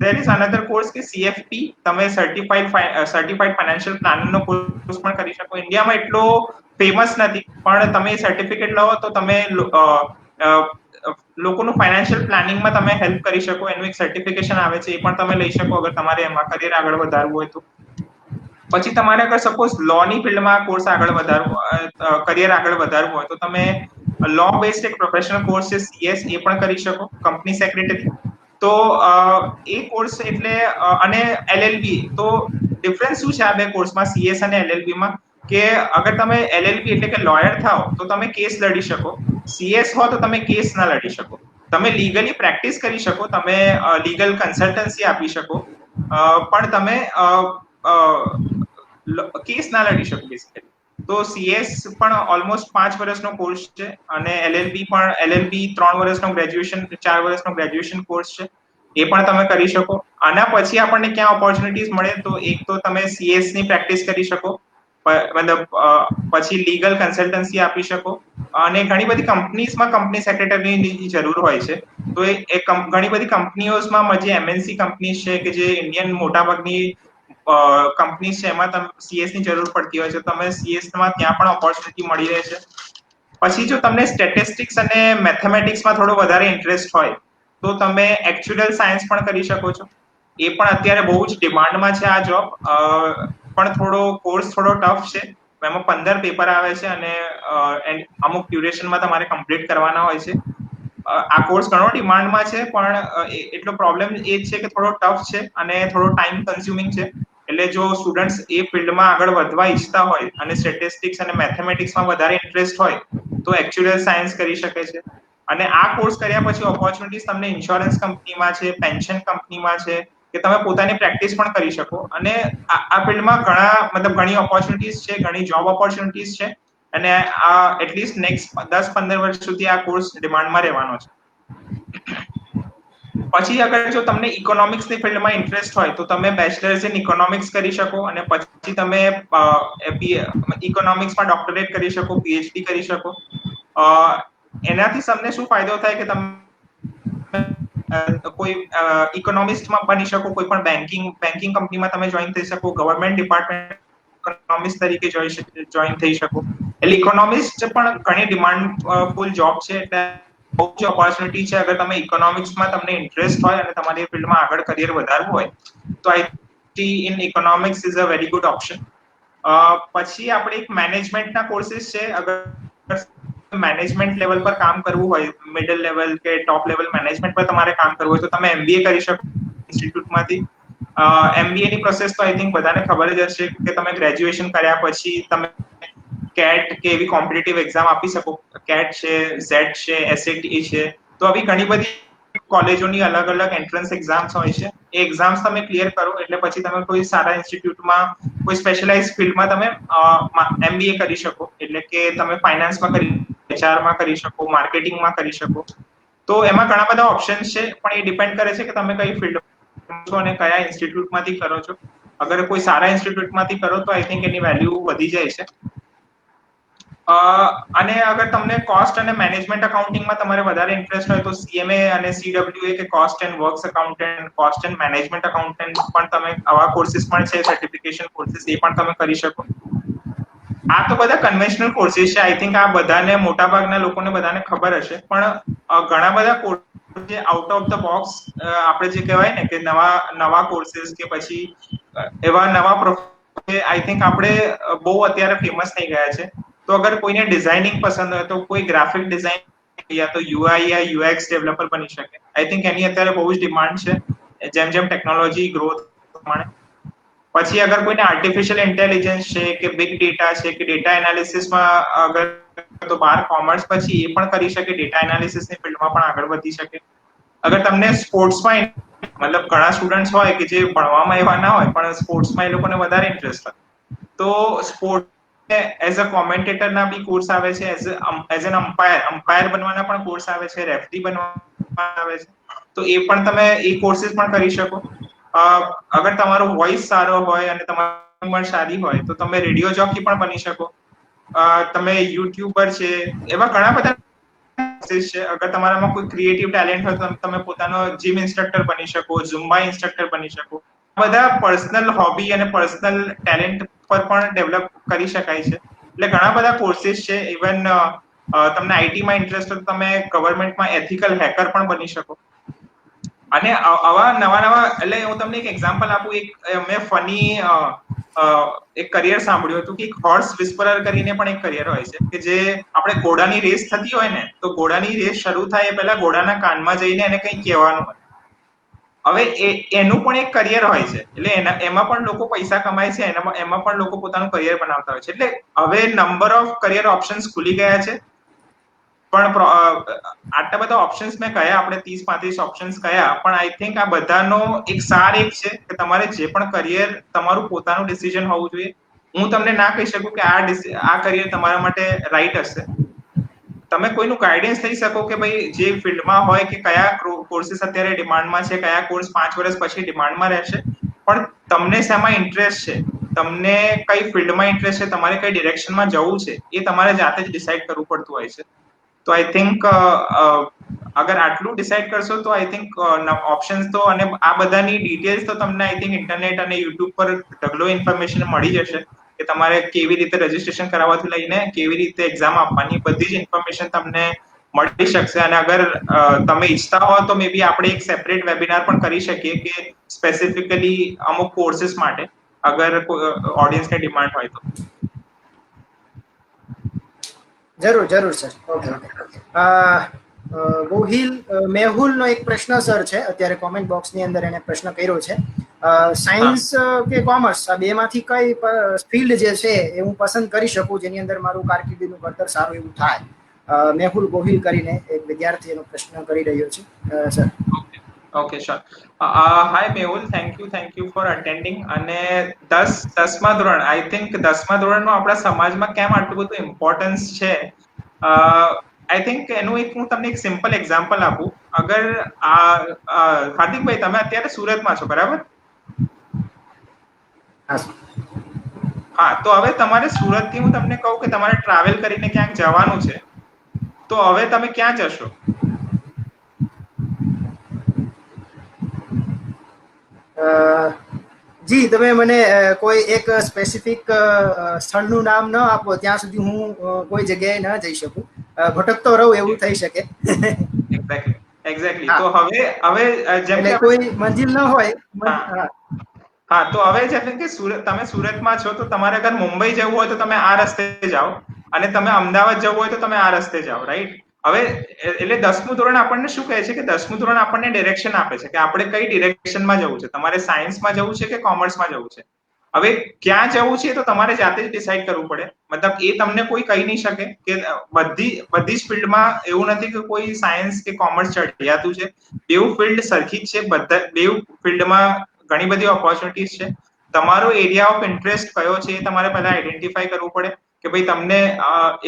Speaker 2: there is another course કે CFP, તમે સર્ટિફાઈડ ફાઇનાન્શિયલ પ્લાનરનો કોર્સ પણ કરી શકો. ઇન્ડિયામાં એટલો ફેમસ નથી, પણ તમે સર્ટિફિકેટ લો તો તમે લોકોનું ફાઇનાન્શિયલ પ્લાનિંગમાં તમે હેલ્પ કરી શકો. એનું એક સર્ટિફિકેશન આવે છે, એ પણ તમે લઈ શકો અગર તમારે એમાં કરિયર આગળ વધારવું હોય તો. પછી તમારે અગર સપોઝ લો ની ફિલ્ડમાં કોર્સ આગળ વધારવું, કરિયર આગળ વધારવું હોય તો તમે લો બેઝડ એક પ્રોફેશનલ કોર્સ છે સીએસ, એ પણ કરી શકો, કંપની સેક્રેટરી. તો એ કોર્સ એટલે અને એલએલબી, તો ડિફરન્સ શું છે આ બે કોર્સમાં, સીએસ અને એલએલબી માં, કે અગર તમે એલએલબી એટલે કે લોયર થાઓ તો તમે કેસ લડી શકો, સીએસ હો તો તમે કેસ ના લડી શકો. તમે લીગલી પ્રેક્ટિસ કરી શકો, તમે લીગલ કન્સલ્ટન્સી આપી શકો, પણ તમે કેસ ના લડી શકો બેસિકલી. તો સીએસ પણ ઓલમોસ્ટ 5 વર્ષનો કોર્સ છે અને એલએલબી 3 વર્ષનો ગ્રેજ્યુએશન, 4 વર્ષનો ગ્રેજ્યુએશન કોર્સ છે, એ પણ તમે કરી શકો. આના પછી આપણને ક્યાં ઓપોર્ચ્યુનિટીઝ મળે, તો એક તો તમે સીએસ ની પ્રેક્ટિસ કરી શકો, મતલબ પછી લીગલ કન્સલ્ટન્સી આપી શકો, અને ઘણી બધી કંપનીઝમાં કંપની સેક્રેટરીની જરૂર હોય છે. તો એ ઘણી બધી કંપનીઓમાં, જે એમએનસી કંપની છે કે જે ઇન્ડિયન મોટાભાગની કંપની છે, એમાં તમે સીએસ ની જરૂર પડતી હોય છે. તમે સીએસ માં ત્યાં પણ ઓપોર્ચ્યુનિટી મળી રહે છે. પછી જો તમને સ્ટેટિસ્ટિક્સ અને મેથેમેટિક્સમાં થોડો વધારે ઇન્ટરેસ્ટ હોય તો તમે એક્ચ્યુઅલ સાયન્સ પણ કરી શકો છો. એ પણ અત્યારે બહુ જ ડિમાન્ડમાં છે આ જોબ, પણ કોર્સ થોડો ટફ છે. એમાં 15 પેપર આવે છે અને અમુક ડ્યુરેશનમાં તમારે કમ્પ્લીટ કરવાના હોય છે. આ કોર્સ ઘણો ડિમાન્ડમાં છે, પણ એટલો પ્રોબ્લેમ એ છે કે થોડો ટફ છે અને થોડો ટાઈમ કન્ઝ્યુમિંગ છે. એટલે જો સ્ટુડન્ટ્સ એ ફિલ્ડમાં આગળ વધવા ઈચ્છતા હોય અને સ્ટેટિસ્ટિક્સ અને મેથેમેટિક્સમાં વધારે ઇન્ટરેસ્ટ હોય તો એક્ચ્યુઅલ સાયન્સ કરી શકે છે. અને આ કોર્સ કર્યા પછી ઓપોર્ચ્યુનિટીઝ તમને ઇન્સ્યોરન્સ કંપનીમાં છે, પેન્શન કંપનીમાં છે, કે તમે પોતાની પ્રેક્ટિસ પણ કરી શકો. અને આ ફિલ્ડમાં ઘણી ઓપોર્ચ્યુનિટીઝ છે, ઘણી જોબ ઓપોર્ચ્યુનિટીઝ છે, અને આ એટલીસ્ટ નેક્સ્ટ 10-15 વર્ષ સુધી આ કોર્સ ડિમાન્ડમાં રહેવાનો છે. પછી અગર જો તમને ઇકોનોમિક્સની ફિલ્ડમાં ઇન્ટરેસ્ટ હોય તો તમે બેચલર્સ ઇન ઇકોનોમિક્સ કરી શકો, અને પછી તમે ઇકોનોમિક્સમાં ડોક્ટરેટ કરી શકો, પીએચડી કરી શકો. એનાથી તમને શું ફાયદો થાય કે તમે કોઈ ઇકોનોમિસ્ટમાં બની શકો, કોઈ પણ બેન્કિંગ કંપનીમાં તમે જોઈન થઈ શકો, ગવર્મેન્ટ ડિપાર્ટમેન્ટ ઇકોનોમિસ્ટ તરીકે જોઈન થઈ શકો. એટલે ઇકોનોમિસ્ટ પણ ઘણી ડિમાન્ડફુલ જોબ છે, એટલે બહુ જ ઓપોર્ચ્યુનિટી છે. અગર તમે ઇકોનોમિક્સમાં તમને ઇન્ટરેસ્ટ હોય અને તમારી ફિલ્ડમાં આગળ કરિયર વધારવું હોય તો I think in economics is a very good option. પછી આપણે એક મેનેજમેન્ટના કોર્सेस છે. અગર મેનેજમેન્ટ લેવલ પર કામ કરવું હોય, મિડલ લેવલ કે ટોપ લેવલ મેનેજમેન્ટ પર તમારે કામ કરવું હોય તો તમે એમબીએ કરી શકો ઇન્સ્ટિટ્યૂટમાંથી. એમબીએ ની પ્રોસેસ તો આઈ થિંક બધાને ખબર જ હશે કે તમે ગ્રેજ્યુએશન કર્યા પછી તમે કેટ કે એવી કોમ્પિટિટિવ એક્ઝામ આપી શકો. કેટ છે, ઝેટ છે, એસએટી છે. તો આવી ઘણી બધી કોલેજોની અલગ અલગ એન્ટ્રન્સ એક્ઝામ્સ હોય છે. એ એક્ઝામ્સ તમે ક્લિયર કરો એટલે પછી તમે કોઈ સારા ઇન્સ્ટિટ્યૂટમાં, કોઈ સ્પેશિયલાઇઝ ફિલ્ડમાં તમે એમબીએ કરી શકો. એટલે કે તમે ફાઇનાન્સમાં કરી, એચઆરમાં કરી શકો, માર્કેટિંગમાં કરી શકો. તો એમાં ઘણા બધા ઓપ્શન્સ છે, પણ એ ડિપેન્ડ કરે છે કે તમે કઈ ફિલ્ડમાં છો અને કયા ઇન્સ્ટિટ્યૂટમાંથી કરો છો. અગર કોઈ સારા ઇન્સ્ટિટ્યૂટમાંથી કરો તો આઈ થિંક એની વેલ્યુ વધી જાય છે. અને અગર તમને કોસ્ટ અને મેનેજમેન્ટ અકાઉન્ટિંગમાં તમારે વધારે ઇન્ટરેસ્ટ હોય તો સીએમએ અને સીડબ્લ્યુએ કે cost and works accountant, cost and management accountant પણ તમે, આવા કોર્सेस પણ છે, સર્ટિફિકેશન કોર્सेस, એ પણ તમે કરી શકો. આ તો બધા કન્વેન્શનલ કોર્सेस છે. આઈ થિંક આ બધાને, મોટાભાગના લોકોને બધાને ખબર હશે, પણ ઘણા બધા કોર્સ જે આઉટ ઓફ ધ બોક્સ, આપણે જે કહેવાય ને કે નવા કોર્सेस કે પછી એવા નવા આઈ થિંક આપણે બહુ અત્યારે ફેમસ થઈ ગયા છે. તો અગર કોઈને ડિઝાઇનિંગ પસંદ હોય તો કોઈ ગ્રાફિક ડિઝાઇન યા તો યુઆઈ યા યુએક્સ ડેવલપર બની શકે. આઈ થિંક એની અત્યારે બહુ જ ડિમાન્ડ છે જેમ જેમ ટેકનોલોજી ગ્રોથ પ્રમાણે. પછી અગર કોઈને આર્ટિફિશિયલ ઇન્ટેલિજન્સ છે કે બિગ ડેટા છે કે ડેટા એનાલિસિસમાં અગર તો બાર કોમર્સ પછી એ પણ કરી શકે, ડેટા એનાલિસિસની ફિલ્ડમાં પણ આગળ વધી શકે. અગર તમને સ્પોર્ટ્સમાં મતલબ ઘણા સ્ટુડન્ટ્સ હોય કે જે ભણવામાં એવા ના હોય પણ સ્પોર્ટ્સમાં એ લોકોને વધારે ઇન્ટરેસ્ટ હોય, તો સ્પોર્ટ એઝ અ કોમેન્ટેટર ના બી કોર્સ આવે છે, એઝ એન અમ્પાયર બનવાના પણ કોર્સ આવે છે, રેફરી બનવાના આવે છે. તો એ પણ તમે એ કોર્सेस પણ કરી શકો. અગર તમારો વોઇસ સારો હોય અને તમારી ઉંમર સારી હોય તો તમે રેડિયો જોકી પણ બની શકો. તમે યુટ્યુબર છે, એવા ઘણા બધા છે. અગર તમારામાં કોઈ ક્રિએટિવ ટેલેન્ટ હોય તો તમે પોતાનો જીમ ઇન્સ્ટ્રક્ટર બની શકો, ઝુમ્બા ઇન્સ્ટ્રક્ટર બની શકો. બધા પર્સનલ હોબી અને પર્સનલ ટેલેન્ટ પર પણ ડેવલપ કરી શકાય છે. એટલે ઘણા બધા કોર્सेस છે. ઇવન તમને આઈટીમાં ઇન્ટરેસ્ટ હોય તો તમે ગવર્મેન્ટમાં એથિકલ હેકર પણ બની શકો. અને આવા નવા એટલે હું તમને એક એક્ઝામ્પલ આપું. એક મેં ફની એક કરિયર સાંભળ્યું હતું કે એક હોર્સ વિસ્પરર કરીને પણ એક કરિયર હોય છે કે જે આપણે ઘોડાની રેસ થતી હોય ને, તો ઘોડાની રેસ શરૂ થાય એ પહેલા ઘોડાના કાનમાં જઈને એને કંઈક કહેવાનું હોય. હવે એનું પણ એક કરિયર હોય છે. એટલે એમાં પણ લોકો પૈસા કમાય છે, એમાં પણ લોકો પોતાનું કરિયર બનાવતા હોય છે. એટલે હવે નંબર ઓફ કરિયર ઓપ્શન્સ ખુલી ગયા છે. પણ આટલા બધા ઓપ્શન્સ મેં કયા, આપણે 30-35 ઓપ્શન્સ કયા, પણ આઈ થિંક આ બધાનો એક સાર એક છે કે તમારે જે પણ કરિયર તમારું પોતાનું ડિસિઝન હોવું જોઈએ. હું તમને ના કહી શકું કે આ કરિયર તમારા માટે રાઈટ હશે. તમે કોઈનું ગાઈડન્સ થઈ શકો કે ભાઈ જે ફિલ્ડમાં હોય કે કયા કોર્सेस અત્યારે ડિમાન્ડમાં છે, કયા કોર્સ 5 વર્ષ પછી ડિમાન્ડમાં રહેશે, પણ તમને શેમાં ઇન્ટરેસ્ટ છે, તમને કઈ ફિલ્ડમાં ઇન્ટરેસ્ટ છે, તમારે કઈ ડિરેક્શનમાં જવું છે, એ તમારે જાતે જ ડિસાઈડ કરવું પડતું હોય છે. તો આઈ થિંક અગર આટલું ડિસાઈડ કરશો તો આઈ થિંક ઓપ્શન્સ તો, અને આ બધાની ડિટેલ્સ તો તમને આઈ થિંક ઇન્ટરનેટ અને યુટ્યુબ પર ઢગલો ઇન્ફોર્મેશન મળી જશે કે તમારે કેવી રીતે રજીસ્ટ્રેશન કરાવવાથી લઈને કેવી રીતે એક્ઝામ આપવાની બધી જ ઇન્ફોર્મેશન તમને મળી શકશે. અને અગર તમે ઈચ્છતા હો તો મે બી આપણે એક સેપરેટ વેબિનાર પણ કરી શકીએ કે સ્પેસિફિકલી અમુક કોર્सेस માટે, અગર ઓડિયન્સની ડિમાન્ડ હોય તો.
Speaker 1: જરૂર જરૂર સર. ઓકે. મેહુલનો એક પ્રશ્ન સર છે, અત્યારે કોમેન્ટ બોક્સની અંદર એને પ્રશ્ન કર્યો છે.
Speaker 2: હા,
Speaker 1: સાયન્સ કે કોમર્સ આ બેમાંથી કઈ ફિલ્ડ જે છે એ હું પસંદ કરી શકું જેની અંદર મારું કારકિર્દીનું ઘડતર સારું એવું થાય? મેહુલ ગોહિલ કરીને એક વિદ્યાર્થી એનો પ્રશ્ન કરી રહ્યો છે sir.
Speaker 2: Okay sure. Hi Mehul, thank you for attending. અને 10મા ધોરણ, આઈ થિંક 10મા ધોરણનું આપણા સમાજમાં કેમ આટલું બધું ઇમ્પોર્ટન્સ છે, આઈ થિંક એનું એક હું તમને એક સિમ્પલ એક્ઝામ્પલ આપું. અગર હાર્દિકભાઈ તમે અત્યારે સુરતમાં છો, બરાબર? હા, તો હવે તમારે સુરતથી હું તમને કહું કે તમારે ટ્રાવેલ કરીને ક્યાંક જવાનું છે, તો હવે તમે ક્યાં જશો?
Speaker 1: જી, તમે મને કોઈ એક સ્પેસિફિક સ્થળનું નામ ન આપો ત્યાં સુધી હું કોઈ જગ્યાએ ન જઈ શકું. ભટકતો રહું એવું થઈ શકે.
Speaker 2: એક્ઝેક્ટલી.
Speaker 1: હા,
Speaker 2: તો હવે જેમ
Speaker 1: એટલે
Speaker 2: કે
Speaker 1: કોઈ મંજિલ ન હોય.
Speaker 2: હા,
Speaker 1: હા.
Speaker 2: હા, તો હવે જેમ કે તમે સુરતમાં છો, તો તમારે અગર મુંબઈ જવું હોય તો તમે આ રસ્તે જાઓ, અને તમે અમદાવાદ જવું હોય તો તમે આ રસ્તે જાઓ, રાઈટ? હવે એટલે 10મું ધોરણ આપણને શું કહે છે કે 10મું ધોરણ આપણને ડિરેક્શન આપે છે કે આપણે કઈ ડિરેક્શનમાં જવું છે, તમારે સાયન્સમાં જવું છે કે કોમર્સમાં જવું છે. હવે ક્યાં જવું છે તો તમારે જાતે જ ડિસાઈડ કરવું પડે. મતલબ એ તમને કોઈ કહી નહીં શકે કે બધી જ ફિલ્ડમાં એવું નથી કે કોઈ સાયન્સ કે કોમર્સ ચડિયાતું છે. બેઉ ફિલ્ડ સરખી જ છે. બેઉ ફિલ્ડમાં ઘણી બધી ઓપોર્ચ્યુનિટીઝ છે. તમારો એરિયા ઓફ ઇન્ટરેસ્ટ કયો છે એ તમારે પહેલા આઈડેન્ટિફાઈ કરવું પડે કે ભાઈ તમને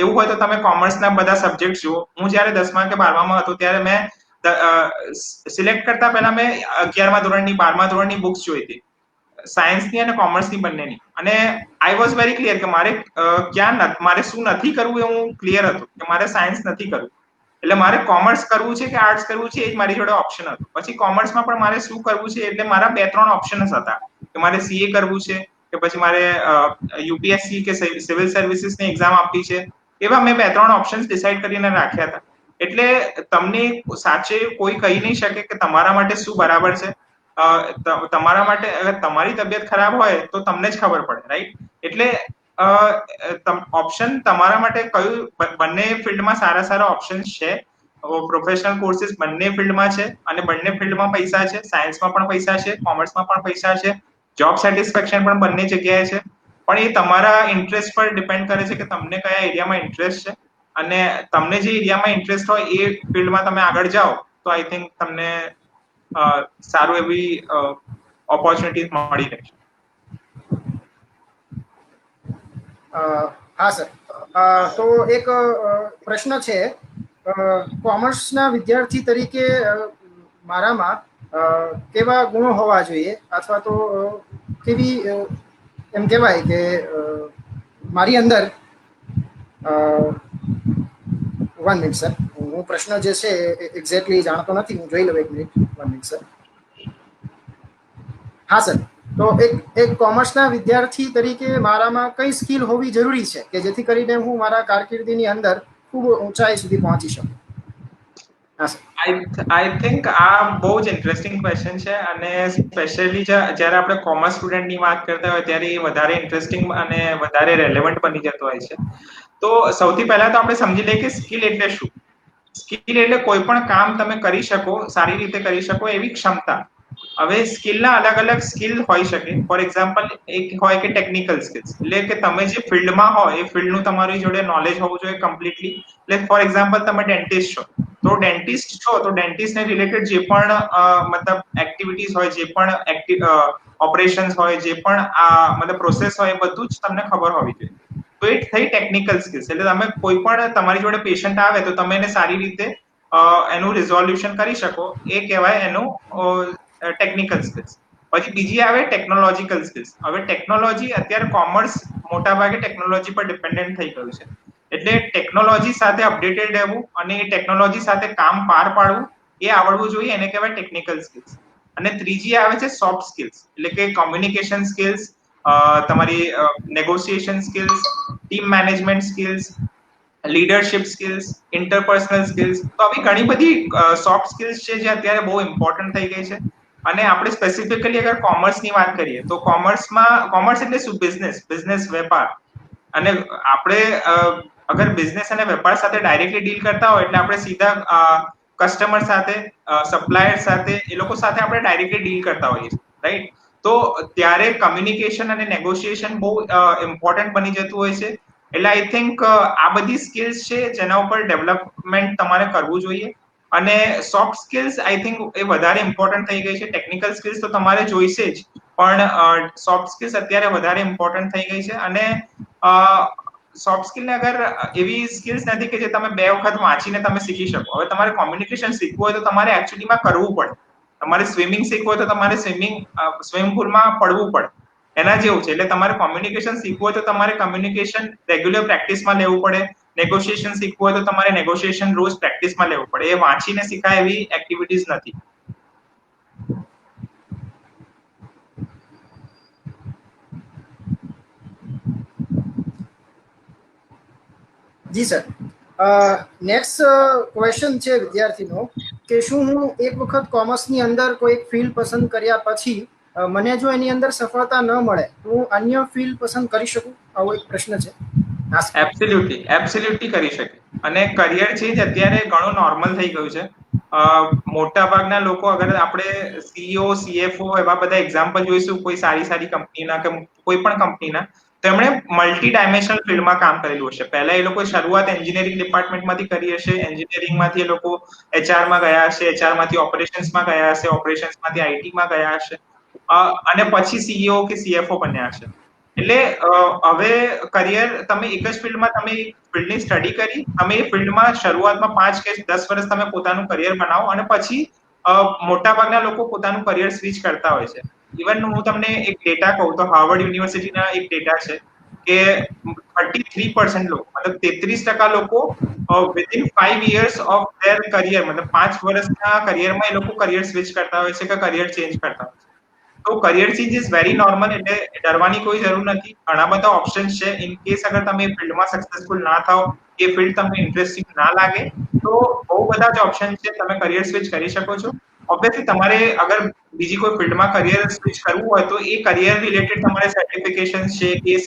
Speaker 2: એવું હોય તો તમે કોમર્સના બધા સબ્જેક્ટ જુઓ. હું જયારે 10મા કે 12મામાં હતો ત્યારે મેં સિલેક્ટ કરતા પહેલા મેં 11મા ધોરણની, 12મા ધોરણની બુક્સ જોઈ હતી, સાયન્સની અને કોમર્સની બંનેની. અને આઈ વોઝ વેરી ક્લિયર કે મારે શું નથી કરવું એ હું ક્લિયર હતો કે મારે સાયન્સ નથી કરવું. એટલે મારે કોમર્સ કરવું છે કે આર્ટ્સ કરવું છે એ જ મારી જોડે ઓપ્શન હતો. પછી કોમર્સમાં પણ મારે શું કરવું છે એટલે મારા 2-3 ઓપ્શન્સ હતા કે મારે સીએ કરવું છે કે પછી મારે યુપીએસસી કે સિવિલ સર્વિસીસની એક્ઝામ આપવી છે. એવા મેં 2-3 ઓપ્શન્સ ડિસાઈડ કરીને રાખ્યા હતા. એટલે તમને સાચે કોઈ કહી નહીં શકે કે તમારા માટે શું બરાબર છે. તમારા માટે અગર તમારી તબિયત ખરાબ હોય તો તમને જ ખબર પડે, રાઈટ? એટલે ઓપ્શન તમારા માટે કયું, બંને ફિલ્ડમાં સારા સારા ઓપ્શન્સ છે. પ્રોફેશનલ કોર્सेस બંને ફિલ્ડમાં છે અને બંને ફિલ્ડમાં પૈસા છે. સાયન્સમાં પણ પૈસા છે, કોમર્સમાં પણ પૈસા છે, જોબ સેટિસ્ફેક્શન પણ બંને જગ્યાએ છે, પણ એ તમારા ઇન્ટરેસ્ટ પર ડિપેન્ડ કરે છે કે તમને કયા એરિયામાં ઇન્ટરેસ્ટ છે, અને તમને જે એરિયામાં ઇન્ટરેસ્ટ હોય એ ફિલ્ડમાં તમે આગળ જાઓ તો આઈ થિંક તમને સારું એવી ઓપોર્ચ્યુનિટી મળી રહેશે.
Speaker 1: હા સર, તો એક પ્રશ્ન છે, કોમર્સના વિદ્યાર્થી તરીકે મારામાં કેવા ગુણો હોવા જોઈએ, અથવા તો કેવી એમ કહેવાય કે મારી અંદર 1 મિનિટ સર, હું પ્રશ્ન જે છે એક્ઝેક્ટલી જાણતો નથી, હું જોઈ લઉં 1 મિનિટ. 1 minute sir. હા સર, તો એક કોમર્સના વિદ્યાર્થી તરીકે મારામાં કઈ સ્કિલ હોવી જરૂરી છે કે જેથી કરીને હું મારા કારકિર્દીની અંદર ખૂબ ઊંચાઈ સુધી પહોંચી શકું? હા સર.
Speaker 2: આઈ થિંક આ બહુ જ ઇન્ટરેસ્ટિંગ ક્વેશ્ચન છે, અને સ્પેશિયલી જ્યારે આપણે કોમર્સ સ્ટુડન્ટની વાત કરતા હોય ત્યારે એ વધારે ઇન્ટરેસ્ટિંગ અને વધારે રેલેવન્ટ બની જતો હોય છે. તો સૌથી પહેલા તો આપણે સમજી લઈએ કે સ્કિલ એટલે શું. સ્કિલ એટલે કોઈ પણ કામ તમે કરી શકો, સારી રીતે કરી શકો એવી ક્ષમતા. હવે સ્કિલના અલગ અલગ સ્કિલ હોઈ શકે. ફોર એક્ઝામ્પલ, એક હોય કે ટેકનિકલ સ્કિલ્સ, એટલે કે તમે જે ફિલ્ડમાં હોય એ ફિલ્ડનું તમારી જોડે નોલેજ હોવું જોઈએ કમ્પ્લીટલી. એટલે ફોર એક્ઝામ્પલ, તમે ડેન્ટિસ્ટ છો, તો ડેન્ટિસ્ટને રિલેટેડ જે પણ મતલબ એક્ટિવિટીઝ હોય, જે પણ ઓપરેશન્સ હોય, જે પણ મતલબ પ્રોસેસ હોય, એ બધું જ તમને ખબર હોવી જોઈએ. તો એ થઈ ટેકનિકલ સ્કિલ્સ. એટલે તમે કોઈ પણ તમારી જોડે પેશન્ટ આવે તો તમે એને સારી રીતે એનું રિઝોલ્યુશન કરી શકો, એ કહેવાય એનું ટેકનિકલ સ્કિલ્સ. પછી બીજી આવે ટેકનોલોજીકલ સ્કિલ્સ. હવે ટેકનોલોજી, અત્યારે કોમર્સ મોટા ભાગે ટેકનોલોજી પર ડિપેન્ડન્ટ થઈ ગયું છે, એટલે ટેકનોલોજી સાથે અપડેટેડ રહેવું અને એ ટેકનોલોજી સાથે કામ પાર પાડવું એ આવડવું જોઈએ, એને કહેવાય ટેકનિકલ સ્કિલ્સ. અને ત્રીજી આવે છે સોફ્ટ સ્કિલ્સ, એટલે કે કોમ્યુનિકેશન સ્કિલ્સ, તમારી negotiation skills, team management skills, leadership skills, interpersonal skills. તો આવી ઘણી બધી સોફ્ટ સ્કિલ્સ છે જે અત્યારે બહુ ઇમ્પોર્ટન્ટ થઈ ગઈ છે. અને આપણે સ્પેસિફિકલી અગર કોમર્સની વાત કરીએ તો કોમર્સ એટલે શું? બિઝનેસ, વેપાર. અને આપણે અગર બિઝનેસ અને વેપાર સાથે ડાયરેક્ટલી ડીલ કરતા હોય એટલે આપણે સીધા કસ્ટમર સાથે, સપ્લાયર સાથે, એ લોકો સાથે આપણે ડાયરેક્ટલી ડીલ કરતા હોઈએ છીએ, રાઈટ? તો ત્યારે કમ્યુનિકેશન અને નેગોશિએશન બહુ ઇમ્પોર્ટન્ટ બની જતું હોય છે. એટલે આઈ થિંક આ બધી સ્કિલ્સ છે જેના ઉપર ડેવલપમેન્ટ તમારે કરવું જોઈએ. અને સોફ્ટ સ્કિલ્સ આઈ થિંક એ વધારે ઇમ્પોર્ટન્ટ થઈ ગઈ છે. ટેકનિકલ સ્કિલ્સ તો તમારે જોઈશે જ, પણ સોફ્ટ સ્કિલ્સ અત્યારે વધારે ઇમ્પોર્ટન્ટ થઈ ગઈ છે. અને સોફ્ટ સ્કિલને અગર એવી સ્કિલ્સ નથી કે જે તમે 2 વખત વાંચીને તમે શીખી શકો. હવે તમારે કોમ્યુનિકેશન શીખવું હોય તો તમારે એકચ્યુઅલીમાં કરવું પડે. તમારે સ્વિમિંગ શીખવું હોય તો તમારે સ્વિમિંગ પુલમાં પડવું પડે. એના જેવું છે. એટલે તમારે કોમ્યુનિકેશન શીખવું હોય તો તમારે કમ્યુનિકેશન રેગ્યુલર પ્રેક્ટિસમાં લેવું પડે. નેગોશિએશન શીખવું હોય તો તમારે નેગોશિએશન રોજ પ્રેક્ટિસમાં લેવું પડે. એ વાંચીને શીખાય એવી એક્ટિવિટીઝ નથી.
Speaker 1: જી સર, નેક્સ્ટ ક્વેશ્ચન છે વિદ્યાર્થીનો કે શું હું એક વખત કોમર્સની અંદર કોઈ ફિલ્ડ પસંદ કર્યા પછી મને જો એની અંદર સફળતા ન મળે તો હું અન્ય ફિલ્ડ પસંદ કરી શકું? આવો એક પ્રશ્ન છે.
Speaker 2: એબ્સોલ્યુટલી કરી શકે. અને કરિયર ચેન્જ અત્યારે ઘણું નોર્મલ થઈ ગયું છે. મોટા ભાગના લોકો, અગર આપણે સીઈઓ, સીએફઓ એવા બધા એક્ઝામ્પલ જોઈશું કોઈ સારી કંપનીના કે કોઈ પણ કંપનીના, તો એમણે મલ્ટી ડાયમેન્શનલ ફિલ્ડમાં કામ કરેલું હશે. પહેલા એ લોકો શરૂઆત એન્જિનિયરિંગ ડિપાર્ટમેન્ટમાંથી કરી હશે, એન્જિનિયરિંગમાંથી એ લોકો એચઆરમાં ગયા હશે, એચઆરમાંથી ઓપરેશન્સમાં ગયા હશે, ઓપરેશન્સમાંથી આઈટીમાં ગયા હશે, અને પછી સીઈઓ કે સીએફઓ બન્યા હશે. એટલે હવે કરિયર, તમે એક જ ફિલ્ડમાં તમે ફિલ્ડની સ્ટડી કરી, તમે એ ફિલ્ડમાં શરૂઆતમાં 5 કે 10 વર્ષ તમે પોતાનું કરિયર બનાવો, અને પછી મોટા ભાગના લોકો પોતાનું કરિયર સ્વિચ કરતા હોય છે. ઇવન હું તમને એક ડેટા કહું તો હાર્વર્ડ યુનિવર્સિટીના એક ડેટા છે કે 33% લોકો, મતલબ 33% લોકો within 5 years of their career, મતલબ 5 વર્ષના કરિયરમાં એ લોકો કરિયર સ્વિચ કરતા હોય છે કે કરિયર ચેન્જ કરતા હોય છે. તો career change is very normal, એટલે ડરવાની કોઈ જરૂર નથી. ઘણા બધા ઓપ્શન્સ છે. ઇન કેસ અગર તમે ફિલ્ડમાં સક્સેસફુલ ના થાઓ, એ ફિલ્ડ તમને ઇન્ટરેસ્ટિંગ ના લાગે, તો બહુ બધા જ ઓપ્શન છે, તમે કરિયર સ્વિચ કરી શકો છો. ઓબ્વિયસલી તમારે અગર બીજી કોઈ ફિલ્ડમાં કરિયર સ્વિચ કરવું હોય તો એ કરિયર રિલેટેડ તમારે સર્ટિફિકેશન છે કે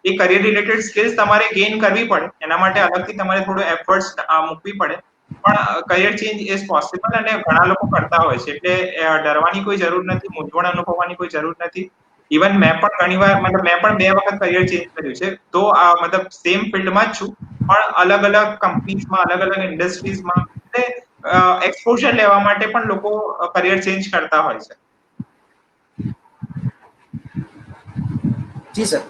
Speaker 2: એ કરિયર રિલેટેડ સ્કિલ્સ તમારે ગેઇન કરવી પડે. એના માટે અલગથી તમારે થોડું એફર્ટ્સ મૂકવી પડે. પણ કરિયર ચેન્જ ઇઝ પોસિબલ, અને ઘણા લોકો કરતા હોય છે. એટલે ડરવાની કોઈ જરૂર નથી, મૂંઝવણ અનુભવવાની કોઈ જરૂર નથી. ઇવન મેં પણ ઘણીવાર મતલબ મેં પણ 2 વખત કરિયર ચેન્જ કર્યું છે, તો મતલબ સેમ ફિલ્ડમાં જ છું પણ અલગ અલગ કંપનીઝમાં અલગ અલગ ઇન્ડસ્ટ્રીઝમાં એક્સપોઝર લેવા માટે પણ લોકો કરિયર ચેન્જ કરતા હોય છે.
Speaker 1: જી સર.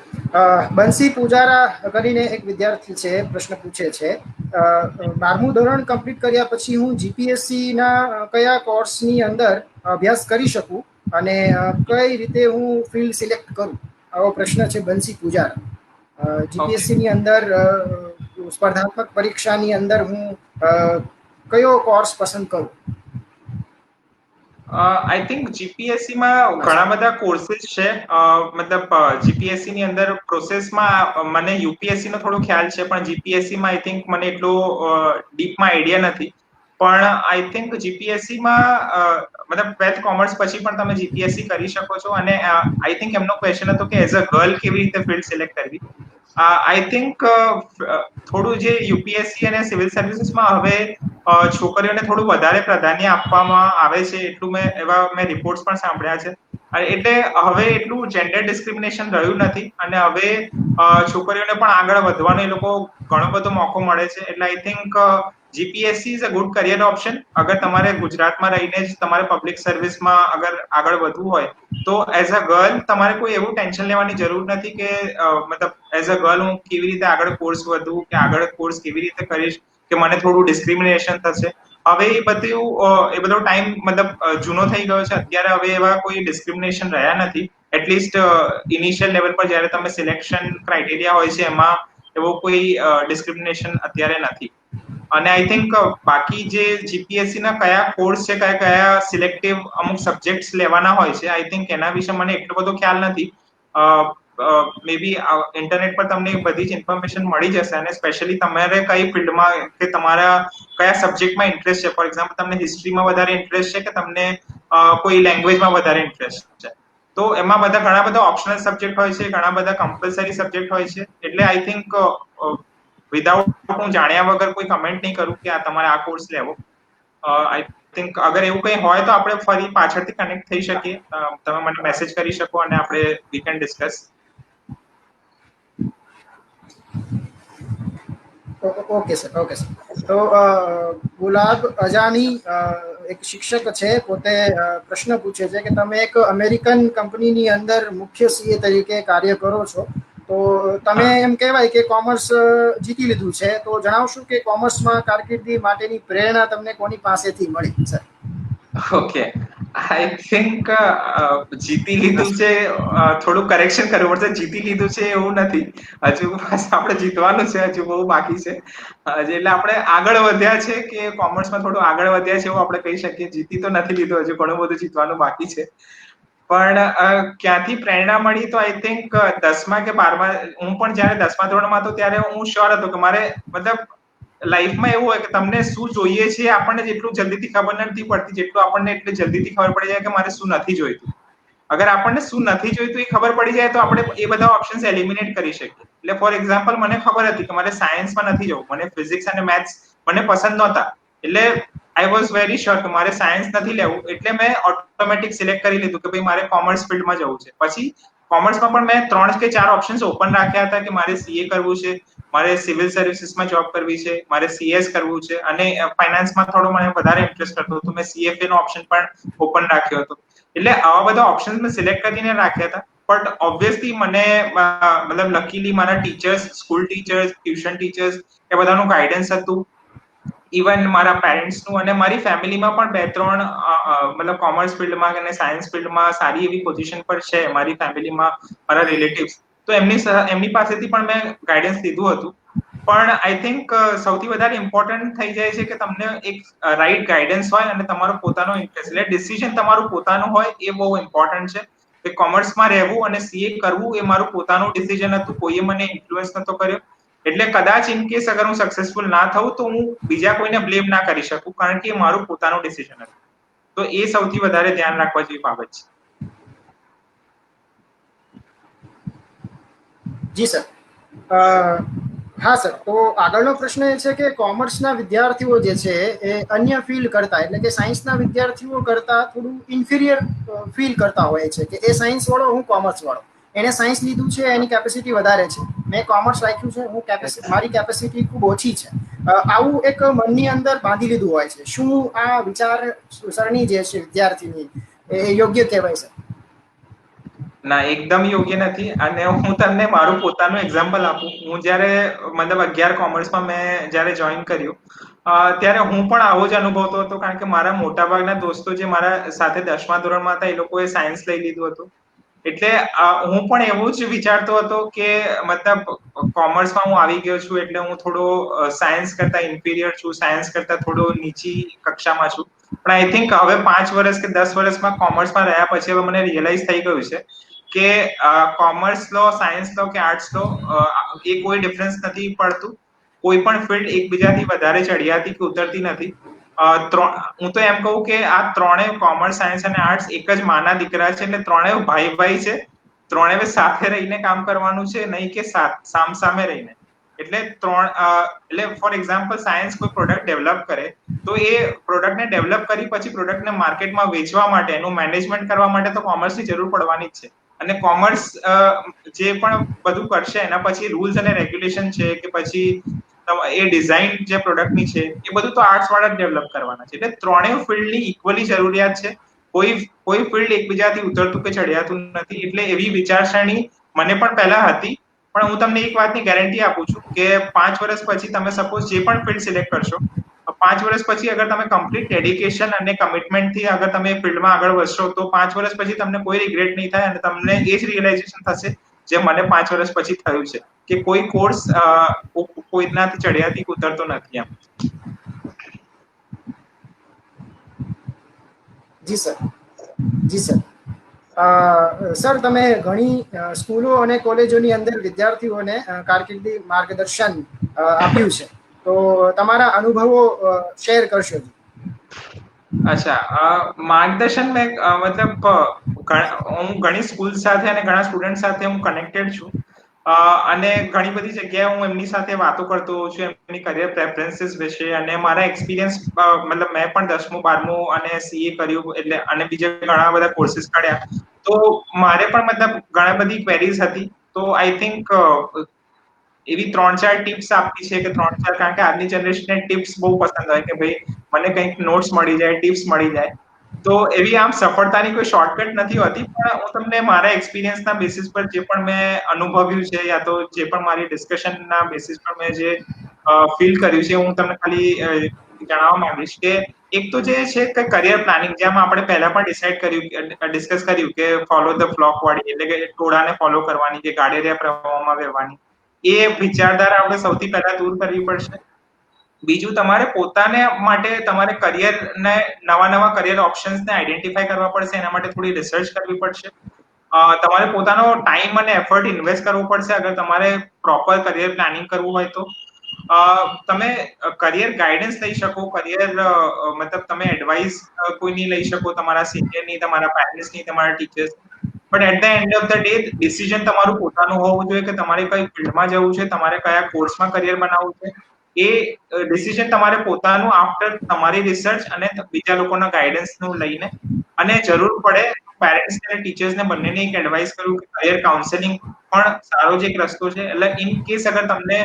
Speaker 1: બંસી પૂજારા કરીને એક વિદ્યાર્થી છે, પ્રશ્ન પૂછે છે 12મું ધોરણ કમ્પ્લીટ કર્યા પછી હું જીપીએસસી ના કયા કોર્સની અંદર અભ્યાસ કરી શકું અને કઈ રીતે હું ફિલ્ડ સિલેક્ટ કરું? આવો પ્રશ્ન છે બંસી પૂજારા.
Speaker 2: ઓકે.
Speaker 1: જીપીએસસી ની અંદર સ્પર્ધાત્મક પરીક્ષાની અંદર હું કયો કોર્સ પસંદ કરું?
Speaker 2: આઈ થિંક જીપીએસસી માં ઘણા બધા કોર્सेस છે. મતલબ જીપીએસસી ની અંદર પ્રોસેસમાં મને યુપીએસસી નો થોડો ખ્યાલ છે, પણ જીપીએસસી માં આઈ થિંક મને એટલો ડીપમાં આઈડિયા નથી. પણ આઈ થિંક જીપીએસસી માં મતલબ 12th કોમર્સ પછી પણ તમે જીપીએસસી કરી શકો છો. અને આઈ થિંક એમનો ક્વેશ્ચન હતો કે એઝ અ ગર્લ કેવી રીતે ફિલ્ડ સિલેક્ટ કરવી. આઈ થિંક થોડું જે યુપીએસસી અને સિવિલ સર્વિસીસમાં હવે છોકરીઓને થોડું વધારે પ્રાધાન્ય આપવામાં આવે છે, એટલું મેં રિપોર્ટ્સ પણ સાંભળ્યા છે. એટલે હવે એટલું જેન્ડર ડિસ્ક્રિમિનેશન રહ્યું નથી અને હવે છોકરીઓને પણ આગળ વધવાનો એ લોકો ઘણો બધો મોકો મળે છે. એટલે I think GPSC is a good career option. અગર તમારે ગુજરાતમાં રહીને જ તમારે પબ્લિક સર્વિસમાં અગર આગળ વધવું હોય તો એઝ અ ગર્લ તમારે કોઈ એવું ટેન્શન લેવાની જરૂર નથી કે મતલબ એઝ અ ગર્લ હું કેવી રીતે આગળ કોર્સ વધું કે આગળ કોર્સ કેવી રીતે કરીશ કે મને થોડું ડિસ્ક્રિમિનેશન થશે. હવે એ બધો ટાઈમ મતલબ જૂનો થઈ ગયો છે. અત્યારે હવે એવા કોઈ ડિસ્ક્રિમિનેશન રહ્યા નથી. એટલીસ્ટ ઇનિશિયલ લેવલ પર જ્યારે તમે સિલેક્શન ક્રાઇટેરિયા હોય છે એમાં એવો કોઈ ડિસ્ક્રિમિનેશન અત્યારે નથી. અને આઈ થિંક બાકી જે જીપીએસસી ના કયા કોર્સ છે, કયા સિલેક્ટિવ અમુક સબ્જેક્ટ્સ લેવાના હોય છે, આઈ થિંક એના વિશે મને એટલો બધો ખ્યાલ નથી. મે બી ઇન્ટરનેટ પર તમને બધી જ ઇન્ફોર્મેશન મળી જશે. અને સ્પેશિયલી તમારે કઈ ફિલ્ડમાં કે તમારા કયા સબ્જેક્ટમાં ઇન્ટરેસ્ટ છે. ફોર એક્ઝામ્પલ તમને હિસ્ટ્રીમાં વધારે ઇન્ટરેસ્ટ છે કે તમને કોઈ લેંગ્વેજમાં વધારે ઇન્ટરેસ્ટ છે, તો એમાં ઘણા બધા ઓપ્શનલ સબ્જેક્ટ હોય છે, ઘણા બધા કમ્પલસરી સબ્જેક્ટ હોય છે. એટલે આઈ થિંક વિધાઉટ હું જાણ્યા વગર કોઈ કમેન્ટ નહીં કરું કે તમારે આ કોર્સ લેવો. આઈ થિંક અગર એવું કંઈ હોય તો આપણે ફરી પાછળથી કનેક્ટ થઈ શકીએ. તમે મને મેસેજ કરી શકો અને આપણે we can discuss.
Speaker 1: Okay sir, okay sir. તો ગુલાબ અજાની એક શિક્ષક છે, પોતે પ્રશ્ન પૂછે છે કે તમે એક અમેરિકન કંપનીની અંદર મુખ્ય સીએ તરીકે કાર્ય કરો છો, તો તમે
Speaker 2: હા.
Speaker 1: એમ કહેવાય કે કોમર્સ જીતી લીધું છે, તો જણાવશું કે કોમર્સમાં કારકિર્દી માટેની પ્રેરણા તમને કોની પાસેથી મળી સર?
Speaker 2: ઓકે, આઈ થિંક જીતી
Speaker 1: હા
Speaker 2: લીધું
Speaker 1: સર.
Speaker 2: છે. થોડું કરેક્શન કરવું પડશે. જીતી લીધું છે એવું નથી, હજુ આપણે જીતવાનું છે, હજુ બહુ બાકી છે. એટલે આપણે આગળ વધ્યા છે કે કોમર્સમાં થોડું આગળ વધ્યા છે એવું આપણે કહી શકીએ. જીતી તો નથી લીધું, હજુ ઘણું બધું જીતવાનું બાકી છે. પણ ક્યાંથી પ્રેરણા મળી તો આઈ થિંક 10મા કે 12મા હું પણ જયારે 10મા ધોરણમાં હતો ત્યારે હું શ્યોર હતો કે મારે મતલબ લાઈફમાં એવું હોય કે તમને શું જોઈએ છે આપણને જેટલું જલ્દીથી ખબર નથી પડતી, જેટલું આપણને એટલે જલ્દીથી ખબર પડી જાય કે મારે શું નથી જોઈતું. અગર આપણને શું નથી જોઈતું એ ખબર પડી જાય તો આપણે એ બધા ઓપ્શન્સ એલિમિનેટ કરી શકીએ. એટલે ફોર એક્ઝામ્પલ મને ખબર હતી કે મારે સાયન્સમાં નથી જવું, મને ફિઝિક્સ અને મેથ્સ મને પસંદ નહોતા. એટલે આઈ વોઝ વેરી શ્યોર કે મારે સાયન્સ નથી લેવું. એટલે મેં ઓટોમેટિક સિલેક્ટ કરી લીધું કે ભાઈ મારે કોમર્સ ફિલ્ડમાં જવું છે. પછી કોમર્સમાં પણ મેં 3 કે 4 ઓપ્શન્સ ઓપન રાખ્યા હતા કે મારે સીએ કરવું છે, મારે સિવિલ સર્વિસીસમાં જોબ કરવી છે, મારે સીએસ કરવું છે અને ફાઇનાન્સમાં થોડો મને વધારે ઇન્ટરેસ્ટ હતો તો મેં સીએફએ નો ઓપ્શન પણ ઓપન રાખ્યો હતો. એટલે આવા બધા ઓપ્શન્સ મેં સિલેક્ટ કરીને રાખ્યા હતા. બટ ઓબ્વિયસલી મને મતલબ લકીલી મારા teachers, school teachers, tuition teachers એ બધાનું ગાઈડન્સ હતું. ઇવન મારા પેરેન્ટ્સનું અને મારી ફેમિલીમાં પણ 2-3 મતલબ કોમર્સ ફિલ્ડમાં અને સાયન્સ ફિલ્ડમાં સારી એવી પોઝિશન પર છે મારી ફેમિલીમાં, મારા રિલેટિવ્સ. તો એમની પાસેથી પણ મેં ગાઈડન્સ લીધું હતું. પણ આઈ થિંક સૌથી વધારે ઇમ્પોર્ટન્ટ થઈ જાય છે કે તમને એક રાઈટ ગાઈડન્સ હોય અને તમારો પોતાનો ઇન્ટરેસ્ટ, એટલે ડિસિઝન તમારું પોતાનું હોય એ બહુ ઇમ્પોર્ટન્ટ છે. કે કોમર્સમાં રહેવું અને સીએ કરવું એ મારું પોતાનું ડિસિઝન હતું, કોઈએ મને ઇન્ફ્લુઅન્સ નતો કર્યો. એટલે કદાચ ઇન કેસ અગર હું સક્સેસફુલ ના થઉં તો હું બીજા કોઈને બ્લેમ ના કરી શકું, કારણ કે એ મારું પોતાનું ડિસિઝન હતું. તો એ સૌથી વધારે ધ્યાન રાખવા જેવી બાબત છે.
Speaker 1: જી સર. હા સર, તો આગળનો પ્રશ્ન એ છે કે કોમર્સના વિદ્યાર્થીઓ જે છે એ અન્ય ફિલ્ડ કરતા, એટલે કે સાયન્સના વિદ્યાર્થીઓ કરતા થોડું ઇન્ફિરિયર ફીલ કરતા હોય છે કે એ સાયન્સ વાળો, હું કોમર્સ વાળો. એને સાયન્સ લીધું છે, એની કેપેસિટી વધારે છે, મેં કોમર્સ રાખ્યું છે, મારી કેપેસિટી ખૂબ ઓછી છે. આવું એક મનની અંદર બાંધી લીધું હોય છે. શું આ વિચાર સરણી જે છે વિદ્યાર્થીની એ યોગ્ય કહેવાય છે?
Speaker 2: ના, એકદમ યોગ્ય નથી. અને હું તમને મારું પોતાનું એક્ઝામ્પલ આપું. હું જ્યારે મતલબ 11 કોમર્સમાં મેં જ્યારે જોઈન કર્યું, ત્યારે હું પણ આવો જ અનુભવતો હતો, કારણ કે મારા મોટાભાગના દોસ્તો જે મારા સાથે 10મા ધોરણમાં હતા એ લોકોએ સાયન્સ લઈ લીધું હતું. એટલે હું પણ એવું જ વિચારતો હતો કે મતલબ કોમર્સમાં હું આવી ગયો છું એટલે હું થોડો સાયન્સ કરતા ઇન્ફિરિયર છું, સાયન્સ કરતા થોડો નીચી કક્ષામાં છું. પણ આઈ થિંક હવે 5 વર્ષ કે 10 વર્ષમાં કોમર્સમાં રહ્યા પછી હવે મને રિયલાઇઝ થઈ ગયું છે કે કોમર્સ લો, સાયન્સ લો કે આર્ટ્સ લો, એ કોઈ ડિફરન્સ નથી પડતું. કોઈ પણ ફિલ્ડ એકબીજાથી વધારે ચડિયાતી કે ઉતરતી નથી. હું તો એમ કહું કે આ ત્રણેય કોમર્સ, સાયન્સ અને આર્ટ્સ એક જ માના દીકરા છે, એટલે ત્રણેય ભાઈ ભાઈ છે. ત્રણેય સાથે રહીને કામ કરવાનું છે, નહીં કે સામ સામે રહીને. એટલે ફોર એક્ઝામ્પલ સાયન્સ કોઈ પ્રોડક્ટ ડેવલપ કરે તો એ પ્રોડક્ટને ડેવલપ કરી પછી પ્રોડક્ટને માર્કેટમાં વેચવા માટે, એનું મેનેજમેન્ટ કરવા માટે તો કોમર્સની જરૂર પડવાની જ છે. અને કોમર્સ જે પણ બધું કરશે એના પછી રૂલ્સ અને રેગ્યુલેશન છે કે પછી એ ડિઝાઇન જે પ્રોડક્ટની છે એ બધું તો આર્ટ્સ વાળા જ ડેવલપ કરવાના છે. એટલે ત્રણેય ફિલ્ડની ઇક્વલી જરૂરિયાત છે. કોઈ ફિલ્ડ એકબીજાથી ઉતરતું કે ચડિયાતું નથી. એટલે એવી વિચારસરણી મને પણ પહેલા હતી. પણ હું તમને એક વાતની ગેરંટી આપું છું કે 5 વર્ષ પછી તમે સપોઝ જે પણ ફિલ્ડ સિલેક્ટ કરશો, 5 વર્ષ પછી અગર તમે કમ્પ્લીટ ડેડિકેશન અને કમિટમેન્ટથી અગર તમે ફિલ્ડમાં આગળ વધશો તો 5 વર્ષ પછી તમને કોઈ રિગ્રેટ નહીં થાય અને તમને એ જ રિયલાઇઝેશન થશે જે મને 5 વર્ષ પછી થયું છે કે કોઈ કોર્સ કોઈનાથી ચડિયાતી ઉતરતો નથી એમ.
Speaker 1: જી સર. જી સર. સર, તમે ઘણી સ્કૂલો અને કોલેજોની અંદર વિદ્યાર્થીઓને કારકિર્દી માર્ગદર્શન આપ્યું છે, તો તમારા અનુભવો શેર કરશો.
Speaker 2: અચ્છા, માર્ગદર્શન મેં મતલબ હું ઘણી સ્કૂલ સાથે અને ઘણા સ્ટુડન્ટ સાથે હું કનેક્ટેડ છું. અને ઘણી બધી જગ્યાએ હું એમની સાથે વાતો કરતો હોઉં છું એમની કરિયર પ્રેફરન્સીસ વિશે, અને મારા એક્સપિરિયન્સ મતલબ મેં પણ 10મું 12મું અને સીએ કર્યું એટલે અને બીજા ઘણા બધા કોર્સીસ કર્યા. તો મારે પણ મતલબ ઘણા બધી ક્વેરીઝ હતી. તો આઈ થિંક એવી 3-4 ટિપ્સ આપવી છે કે 3-4, કારણ કે આજની જનરેશનને ટિપ્સ બહુ પસંદ હોય કે ભાઈ મને કંઈક નોટ્સ મળી જાય, ટિપ્સ મળી જાય. તો એવી આમ સફળતાની કોઈ શોર્ટકટ નથી હોતી, પણ હું તમને મારા એક્સપિરિયન્સના બેસિસ પર જે પણ મેં અનુભવ્યું છે યા તો જે પણ મારી ડિસ્કશનના બેસિસ પર મેં જે ફીલ કર્યું છે હું તમને ખાલી જણાવવા માંગીશ કે એક તો જે છે કે કરિયર પ્લાનિંગ, જેમ આપણે પહેલા પણ ડિસ્કસ કર્યું કે ફોલો ધ ફ્લોક વાળી, એટલે કે ટોળાને ફોલો કરવાની, કે ગાડેરિયા પ્રવાહમાં વહેવાની, એ વિચારધારા આપણે સૌથી પહેલા દૂર કરવી પડશે. બીજું, તમારે પોતાને માટે તમારે કરિયરને નવા કરિયર ઓપ્શન્સને આઈડેન્ટિફાઈ કરવા પડશે. એના માટે થોડી રિસર્ચ કરવી પડશે. તમારે પોતાનો ટાઈમ અને એફર્ટ ઇન્વેસ્ટ કરવો પડશે અગર તમારે પ્રોપર કરિયર પ્લાનિંગ કરવું હોય તો. તમે કરિયર ગાઈડન્સ લઈ શકો, મતલબ તમે એડવાઇસ કોઈની લઈ શકો, તમારા સિનિયરની, તમારા પેરેન્ટ્સની, તમારા teachers. But at the end of the day decision તમારું પોતાનું હોવું જોઈએ કે તમારે કઈ ફિલ્ડમાં જવું છે, તમારે કયા કોર્સમાં કરિયર બનાવવું છે. એ ડિસિઝન તમારે પોતાનું આફ્ટર તમારી રિસર્ચ અને બીજા લોકોના ગાઈડન્સનું લઈને, અને જરૂર પડે પેરેન્ટ્સ અને ટીચર્સને બંનેને એક એડવાઇસ કરું કે કરિયર કાઉન્સેલિંગ પણ સારો જ એક રસ્તો છે. એટલે ઇન કેસ અગર તમે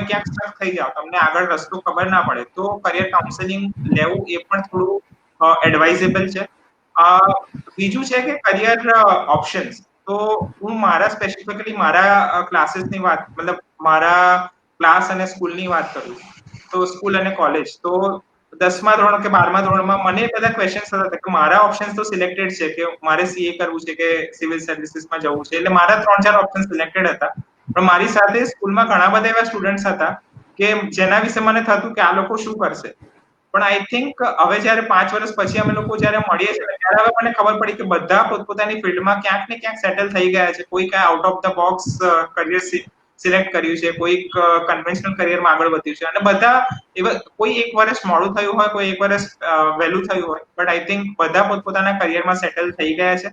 Speaker 2: ક્યાંક સ્ટક થઈ જાઓ, તમને આગળ રસ્તો ખબર ના પડે, તો કરિયર કાઉન્સેલિંગ લેવું એ પણ થોડું એડવાઇઝેબલ છે. બીજું છે કે કરિયર ઓપ્શન્સ. તો હું સ્પેસિફિકલી મારા ક્લાસીસની વાત, મતલબ મારા ક્લાસ અને સ્કૂલની વાત કરું તો સ્કૂલ અને કોલેજ તો 10મા ધોરણ કે 12મા ધોરણમાં મને બધા ક્વેશ્ચન્સ થતા હતા કે મારા ઓપ્શન્સ તો સિલેક્ટેડ છે કે મારે સીએ કરવું છે કે સિવિલ સર્વિસીસમાં જવું છે. એટલે મારા 3-4 ઓપ્શન સિલેક્ટેડ હતા. પણ મારી સાથે સ્કૂલમાં ઘણા બધા એવા સ્ટુડન્ટ્સ હતા કે જેના વિશે મને થતું કે આ લોકો શું કરશે. પણ આઈ થિંક હવે જયારે 5 વર્ષ પછી અમે લોકો જયારે મળીએ છીએ ત્યારે હવે મને ખબર પડી કે બધા પોતપોતાની ફિલ્ડમાં ક્યાંક ને ક્યાંક સેટલ થઈ ગયા છે. કોઈ out of the box career select કર્યું છે, કોઈક કન્વેન્શનલ કરિયરમાં આગળ વધ્યું છે, અને બધા કોઈ 1 વર્ષ મોડું થયું હોય, કોઈ 1 વર્ષ વહેલું થયું હોય, બટ આઈ થિંક બધા પોતપોતાના કરિયરમાં સેટલ થઈ ગયા છે.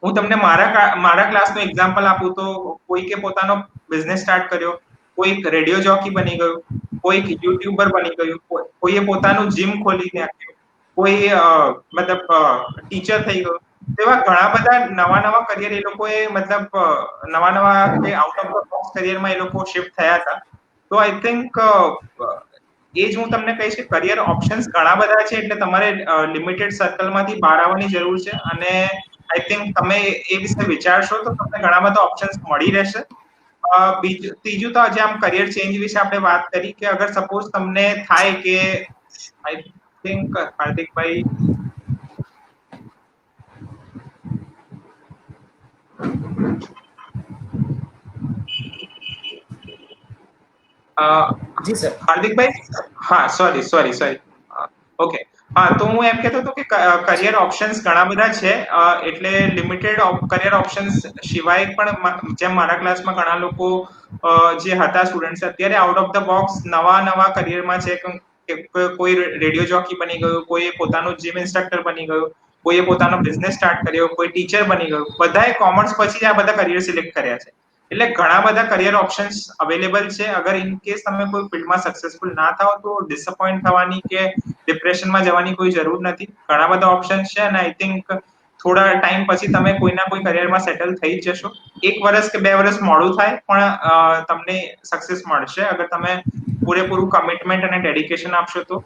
Speaker 2: હું તમને મારા ક્લાસનું એક્ઝામ્પલ આપું તો કોઈકે પોતાનો બિઝનેસ સ્ટાર્ટ કર્યો, કોઈક રેડિયો જોકી બની ગયું, કોઈક યુટ્યુબર બની ગયું, કોઈએ પોતાનું જીમ ખોલી નાખ્યું, કોઈ મતલબ ટીચર થઈ ગયું. એવા ઘણા બધા નવા કરિયર એ લોકોએ મતલબ નવા કે આઉટ ઓફ ધ બોક્સ કરિયરમાં એ લોકો શિફ્ટ થયા હતા. તો આઈ થિંક એ જ હું તમને કહીશ કે કરિયર ઓપ્શન્સ ઘણા બધા છે, એટલે તમારે લિમિટેડ સર્કલમાંથી બહાર આવવાની જરૂર છે. અને આઈ થિંક તમે એ વિશે વિચારશો તો તમને ઘણા બધા ઓપ્શન્સ મળી રહેશે. ત્રીજું તો આજે આમ કરિયર ચેન્જ વિશે આપણે વાત કરી કે અગર સપોઝ તમને થાય કે I think Hardikbhai
Speaker 1: G sir.
Speaker 2: હાર્દિકભાઈ, હા સોરી ઓકે. હા, તો હું એમ કહેતો હતો કે કરિયર ઓપ્શન્સ ઘણા બધા છે, એટલે લિમિટેડ કરિયર ઓપ્શન્સ સિવાય પણ જેમ મારા ક્લાસમાં ઘણા લોકો જે હતા સ્ટુડન્ટ્સ અત્યારે આઉટ ઓફ ધ બોક્સ નવા કરિયરમાં છે. કોઈ રેડિયો જોકી બની ગયું, કોઈ પોતાનું જીમ ઇન્સ્ટ્રક્ટર બની ગયું, કોઈએ પોતાનો બિઝનેસ સ્ટાર્ટ કર્યો, કોઈ ટીચર બની ગયું. બધાએ કોમર્સ પછી જ આ બધા કરિયર સિલેક્ટ કર્યા છે. એટલે ઘણા બધા કરિયર ઓપ્શન્સ અવેલેબલ છે. અગર ઇન કેસ તમે કોઈ ફિલ્ડમાં સક્સેસફુલ ના થાઓ તો ડિસઅપોઇન્ટ થવાની કે ડિપ્રેશનમાં જવાની કોઈ જરૂર નથી. ઘણા બધા ઓપ્શન્સ છે અને આઈ થિંક થોડા ટાઈમ પછી તમે કોઈના કોઈ કરિયરમાં સેટલ થઈ જ જશો. 1 વર્ષ કે 2 વર્ષ મોડું થાય પણ તમને સક્સેસ મળશે અગર તમે પૂરેપૂરું કમિટમેન્ટ અને ડેડિકેશન આપશો તો.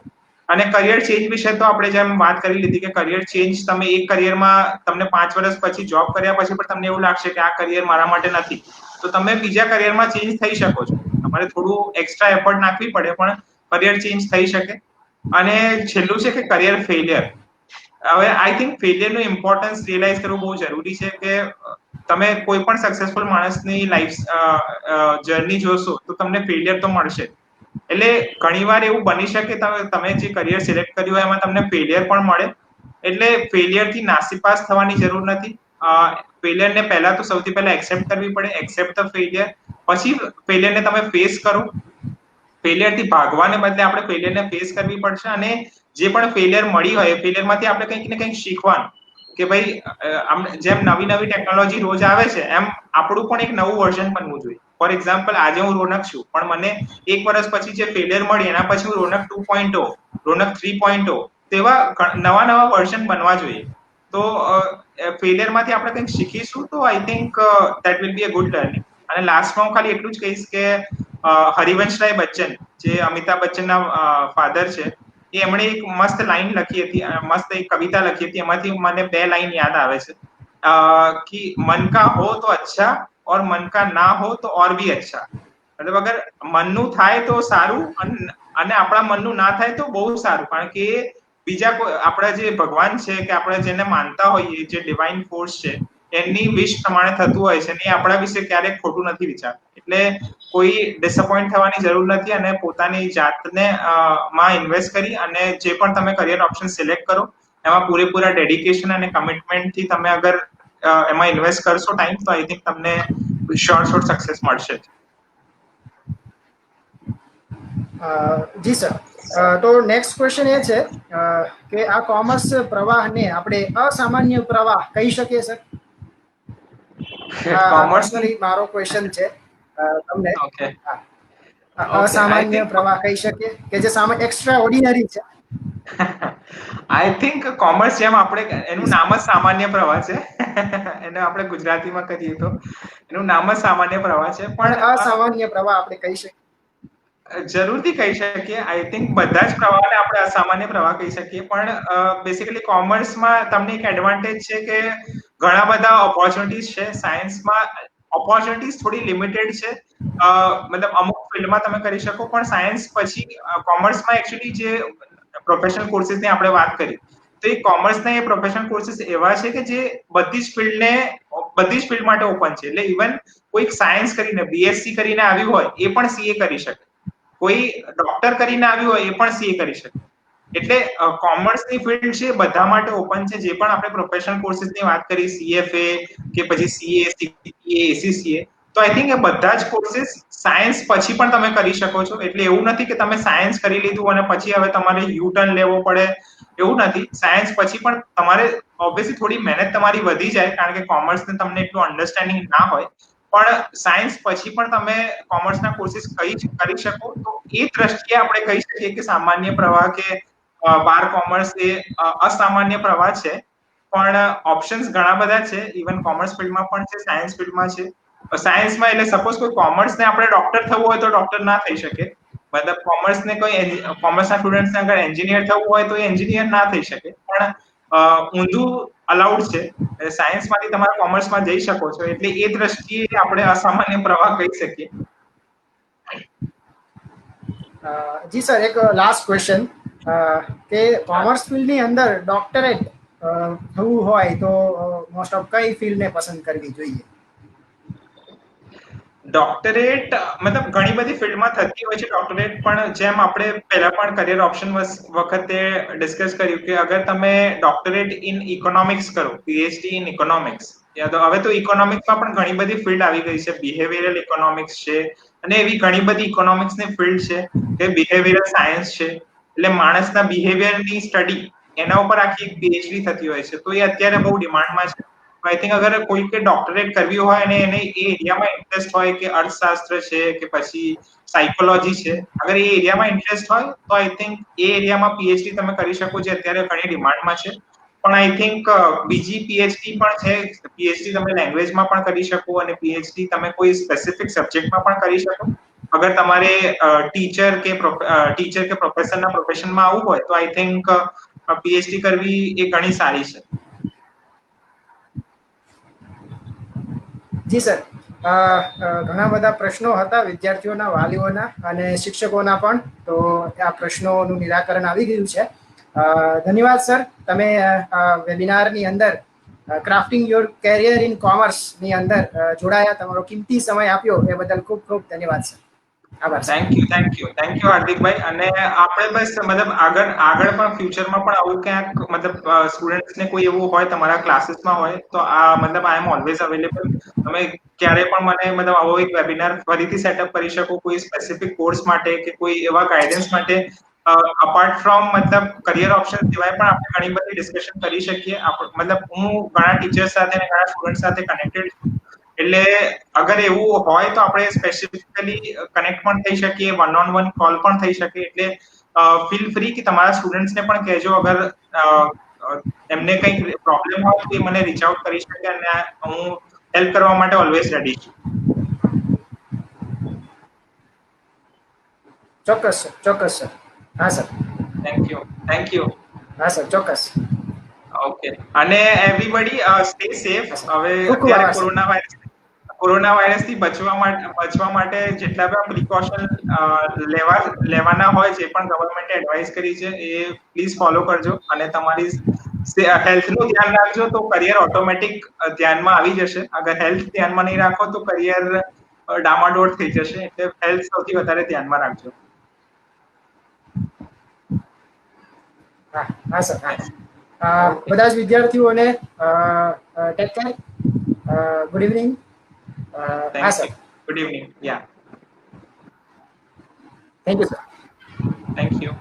Speaker 2: અને કરિયર ચેન્જ વિશે તો આપણે જેમ વાત કરી લીધી કે કરિયર ચેન્જ તમે એક કરિયરમાં તમને 5 વર્ષ પછી જોબ કર્યા પછી પણ તમને એવું લાગશે કે આ કરિયર મારા માટે નથી, તો તમે બીજા કરિયરમાં ચેન્જ થઈ શકો છો. તમારે થોડું એક્સ્ટ્રા એફર્ટ નાખવી પડે પણ કરિયર ચેન્જ થઈ શકે. અને છેલ્લું છે કે કરિયર ફેલિયર. હવે આઈ થિંક ફેલિયરનું ઇમ્પોર્ટન્સ રિયલાઇઝ કરવું બહુ જરૂરી છે કે તમે કોઈ પણ સક્સેસફુલ માણસની લાઈફ જર્ની જોશો તો તમને ફેલિયર તો મળશે. એટલે ઘણીવાર એવું બની શકે તમે જે કરિયર સિલેક્ટ કર્યું હોય એમાં તમને ફેલિયર પણ મળે. એટલે ફેલિયરથી નાસીપાસ થવાની જરૂર નથી. ફેલિયરને પહેલા તો સૌથી પહેલા એક્સેપ્ટ કરવી પડે, એક્સેપ્ટ ધ ફેલિયર. પછી ફેલિયરને તમે ફેસ કરો. ફેલિયરથી ભાગવાને બદલે આપણે ફેલિયરને ફેસ કરવી પડશે. અને જે પણ ફેલિયર મળી હોય ફેલિયરમાંથી આપણે કંઈક ને કંઈક શીખવાનું કે ભાઈ જેમ નવી ટેકનોલોજી રોજ આવે છે એમ આપણું પણ એક નવું વર્ઝન બનવું જોઈએ. ફોર એક્ઝામ્પલ આજે હું રોનક છું પણ મને 1 વર્ષ પછી જે ફેલિયર મળી એના પછી હું રોનક 2.0, રોનક 3.0 તેવા નવા વર્ઝન બનવા જોઈએ. તો ફેલિયરમાંથી આપણે કંઈક શીખીશું તો I think that will be a good learning. અને લાસ્ટમાં હું ખાલી એટલું જ કહીશ કે હરિવંશરાય બચ્ચન જે અમિતાભ બચ્ચનના ફાધર છે, એમણે એક મસ્ત લાઈન લખી હતી, મસ્ત એક કવિતા લખી હતી. એમાંથી મને 2 લાઈન યાદ આવે છે कि मन का हो तो अच्छा और मन का ना हो तो और भी अच्छा. મતલબ અગર મનનું થાય તો સારું અને આપણા મનનું ના થાય તો બહુ સારું. કારણ કે બીજા કોઈ આપણા જે ભગવાન છે કે આપણે જેને માનતા હોઈએ જે ડિવાઇન ફોર્સ છે એમની વિશ પ્રમાણે થતું હોય છે ને આપણા વિશે ક્યારેક ખોટું નથી વિચારતા. એટલે કોઈ ડિસઅપોઇન્ટ થવાની જરૂર નથી અને પોતાની જાતને માં ઇન્વેસ્ટ કરી અને જે પણ તમે કરિયર ઓપ્શન સિલેક્ટ કરો એમાં પૂરેપૂરા ડેડિકેશન અને કમિટમેન્ટથી તમે અગર એમાં ઇન્વેસ્ટ કરશો ટાઈમ તો આઈ થિંક તમને શોર્ટ સક્સેસ મળશે.
Speaker 1: જી સર. તો નેક્સ્ટ ક્વેશ્ચન એ છે કે આ કોમર્સ પ્રવાહને આપણે અસામાન્ય પ્રવાહ કહી શકીએ સર?
Speaker 2: કોમર્સ
Speaker 1: પર્સનલી મારો ક્વેશ્ચન છે તમને.
Speaker 2: ઓકે ઓકે આઈ
Speaker 1: અસામાન્ય
Speaker 2: થિંક
Speaker 1: પ્રવાહ કહી શકીએ કે જે એક્સ્ટ્રા ઓર્ડિનરી છે.
Speaker 2: આઈ થિંક કોમર્સ જેમ આપણે એનું નામ જ સામાન્ય પ્રવાહ છે. એને આપણે ગુજરાતીમાં કહીએ તો એનું નામ જ સામાન્ય પ્રવાહ છે.
Speaker 1: પણ
Speaker 2: પણ
Speaker 1: અસામાન્ય પ્રવાહ આપણે કહી શકીએ.
Speaker 2: જરૂરથી કહી શકીએ. આઈ થિંક બધા જ પ્રવાહને આપણે અસામાન્ય પ્રવાહ કહી શકીએ. પણ બેસિકલી કોમર્સમાં તમને એક એડવાન્ટેજ છે કે ઘણા બધા ઓપોર્ચ્યુનિટીઝ છે. સાયન્સમાં ઓપોર્ચ્યુનિટીઝ થોડી લિમિટેડ છે. મતલબ અમુક ફિલ્ડમાં તમે કરી શકો પણ સાયન્સ પછી કોમર્સમાં એકચ્યુઅલી જે પ્રોફેશનલ કોર્सेसની આપણે વાત કરી તો એ કોમર્સના એ પ્રોફેશનલ કોર્सेस એવા છે કે જે બધી જ ફિલ્ડ માટે ઓપન છે. એટલે ઇવન કોઈ સાયન્સ કરીને બીએસસી કરીને આવ્યું હોય એ પણ સીએ કરી શકે. કોઈ ડોક્ટર કરીને આવ્યું હોય એ પણ સીએ કરી શકે. એટલે કોમર્સની ફિલ્ડ છે બધા માટે ઓપન છે. જે પણ આપણે પ્રોફેશનલ કોર્सेसની વાત કરી સીએફએ કે પછી સીએ, સીપીએ, એસીસીએ તો આઈ થિંક એ બધા જ કોર્સીસ સાયન્સ પછી પણ તમે કરી શકો છો. એટલે એવું નથી કે તમે સાયન્સ કરી લીધું અને પછી હવે તમારે યુ ટર્ન લેવો પડે, એવું નથી. સાયન્સ પછી પણ તમારે ઓબ્વિયસલી થોડી મહેનત તમારી વધી જાય, કારણ કે કોમર્સને તમને એટલું અન્ડરસ્ટેન્ડિંગ ના હોય, પણ સાયન્સ પછી પણ તમે કોમર્સના કોર્સીસ કરી શકો. તો એ દ્રષ્ટિએ આપણે કહી શકીએ કે સામાન્ય પ્રવાહ કે બાર કોમર્સ એ અસામાન્ય પ્રવાહ છે, પણ ઓપ્શન્સ ઘણા બધા છે. ઇવન કોમર્સ ફિલ્ડમાં પણ છે, સાયન્સ ફિલ્ડમાં છે. સાયન્સમાં એટલે સપોઝ કોઈ કોમર્સને આપણે ડોક્ટર થવું હોય તો ડોક્ટર ના થઈ શકે, મતલબ કોમર્સના સ્ટુડન્ટને અગર એન્જિનિયર થવું હોય તો એન્જિનિયર ના થઈ શકે. પણ ઊંધું અલાઉડ છે. સાયન્સમાંથી તમારે કોમર્સમાં જઈ શકો છો, એટલે એ દ્રષ્ટિએ આપણે અસામાન્ય પ્રવાહ કહી શકીએ.
Speaker 1: જી સર, એક લાસ્ટ ક્વેશ્ચન કે કોમર્સ ફિલ્ડની અંદર ડોક્ટરેટ થવું હોય તો મોસ્ટ ઓફ કઈ ફિલ્ડને પસંદ કરવી જોઈએ?
Speaker 2: ડોક્ટરેટ મતલબ ઘણી બધી ફિલ્ડમાં થતી હોય છે ડોક્ટરેટ, પણ જેમ આપણે પહેલા પણ કરિયર ઓપ્શન વખતે ડિસ્કસ કર્યું કે અગર તમે ડોક્ટરેટ ઇન ઇકોનોમિક્સ કરો, પીએચડી ઇન ઇકોનોમિક્સ, યા તો હવે તો ઇકોનોમિક્સમાં પણ ઘણી બધી ફિલ્ડ આવી ગઈ છે. બિહેવિયરલ ઇકોનોમિક્સ છે અને એવી ઘણી બધી ઇકોનોમિક્સની ફિલ્ડ છે કે બિહેવિયરલ સાયન્સ છે. એટલે માણસના બિહેવિયરની સ્ટડી, એના ઉપર આખી એક પીએચડી થતી હોય છે. તો એ અત્યારે બહુ ડિમાન્ડમાં છે. આઈ થિંક અગર કોઈ કે ડોક્ટરેટ કરવી હોય અને એને એ એરિયામાં ઇન્ટરેસ્ટ હોય કે અર્થશાસ્ત્ર છે કે પછી સાયકોલોજી છે, અગર એ એરિયામાં ઇન્ટરેસ્ટ હોય તો આઈ થિંક એ એરિયામાં પીએચડી તમે કરી શકો, જે અત્યારે ઘણી ડિમાન્ડમાં છે. પણ આઈ થિંક બીજી પીએચડી પણ છે. પીએચડી તમે લેંગ્વેજમાં પણ કરી શકો અને પીએચડી તમે કોઈ સ્પેસિફિક સબ્જેક્ટમાં પણ કરી શકો. અગર તમારે ટીચર કે પ્રોફેસરના પ્રોફેશનમાં આવવું હોય તો આઈ થિંક પીએચડી કરવી એ ઘણી સારી છે.
Speaker 1: જી સર, ઘણા બધા પ્રશ્નો હતા વિદ્યાર્થીઓના, વાલીઓના અને શિક્ષકોના પણ. તો આ પ્રશ્નોનું નિરાકરણ આવી ગયું છે. ધન્યવાદ સર, તમે વેબિનારની અંદર crafting your career in commerce ની અંદર જોડાયા, તમારો કિંમતી સમય આપ્યો એ બદલ ખૂબ ખૂબ ધન્યવાદ સર. આભાર સર.
Speaker 2: થેન્ક યુ હાર્દિકભાઈ. અને આપણે બસ મતલબ આગળ પણ ફ્યુચરમાં પણ આવું ક્યાંક મતલબ સ્ટુડન્ટ્સને કોઈ એવું હોય તમારા ક્લાસીસમાં હોય તો આ મતલબ આઈ એમ ઓલવેઝ અવેલેબલ. તમે ક્યારે પણ મને મતલબ આવો એક વેબિનાર ફરીથી સેટઅપ કરી શકો, કોઈ સ્પેસિફિક કોર્સ માટે કે કોઈ એવા ગાઈડન્સ માટે. અપાર્ટ ફ્રોમ મતલબ કરિયર ઓપ્શન સિવાય પણ આપણે ઘણી બધી ડિસ્કશન કરી શકીએ. મતલબ હું ઘણા ટીચર્સ સાથે અને ઘણા સ્ટુડન્ટ સાથે કનેક્ટેડ છું, એટલે અગર એવું હોય તો આપણે સ્પેસિફિકલી કનેક્ટ પણ થઈ શકીએ, વન ઓન વન કોલ પણ થઈ શકે. એટલે ફીલ ફ્રી કે તમારા સ્ટુડન્ટ્સને પણ કહેજો, અગર એમને કંઈક પ્રોબ્લેમ હોય તો મને રીચ આઉટ કરી શકે અને હું હેલ્પ કરવા માટે ઓલવેઝ રેડી છું.
Speaker 1: ચોક્કસ સર, ચોક્કસ સર. હા સર.
Speaker 2: Thank you.
Speaker 1: હા સર, ચોક્કસ.
Speaker 2: ઓકે. અને એવરીબડી સ્ટે સેફ.
Speaker 1: હા સર,
Speaker 2: હવે
Speaker 1: ખૂબ ખૂબ
Speaker 2: અત્યારે
Speaker 1: આભાર સર.
Speaker 2: કોરોના વાયરસથી બચવા માટે જેટલા પણ પ્રિકોશન લેવાના હોય, જે પણ ગવર્મેન્ટે એડવાઇસ કરી છે એ પ્લીઝ ફોલો કરજો. અને તમારી હેલ્થનું ધ્યાન રાખજો તો કરિયર ઓટોમેટિક ધ્યાનમાં આવી જશે. અગર હેલ્થ ધ્યાનમાં નહીં રાખો તો કરિયર ડામાડોળ થઈ જશે. એટલે હેલ્થ સૌથી વધારે ધ્યાનમાં રાખજો.
Speaker 1: હા સર, હા. બધા જ વિદ્યાર્થીઓને ટેક કેર, ગુડ ઇવનિંગ. હા
Speaker 2: thank
Speaker 1: sir.
Speaker 2: You. Good evening. Yeah.
Speaker 1: Thank you sir.
Speaker 2: Thank you.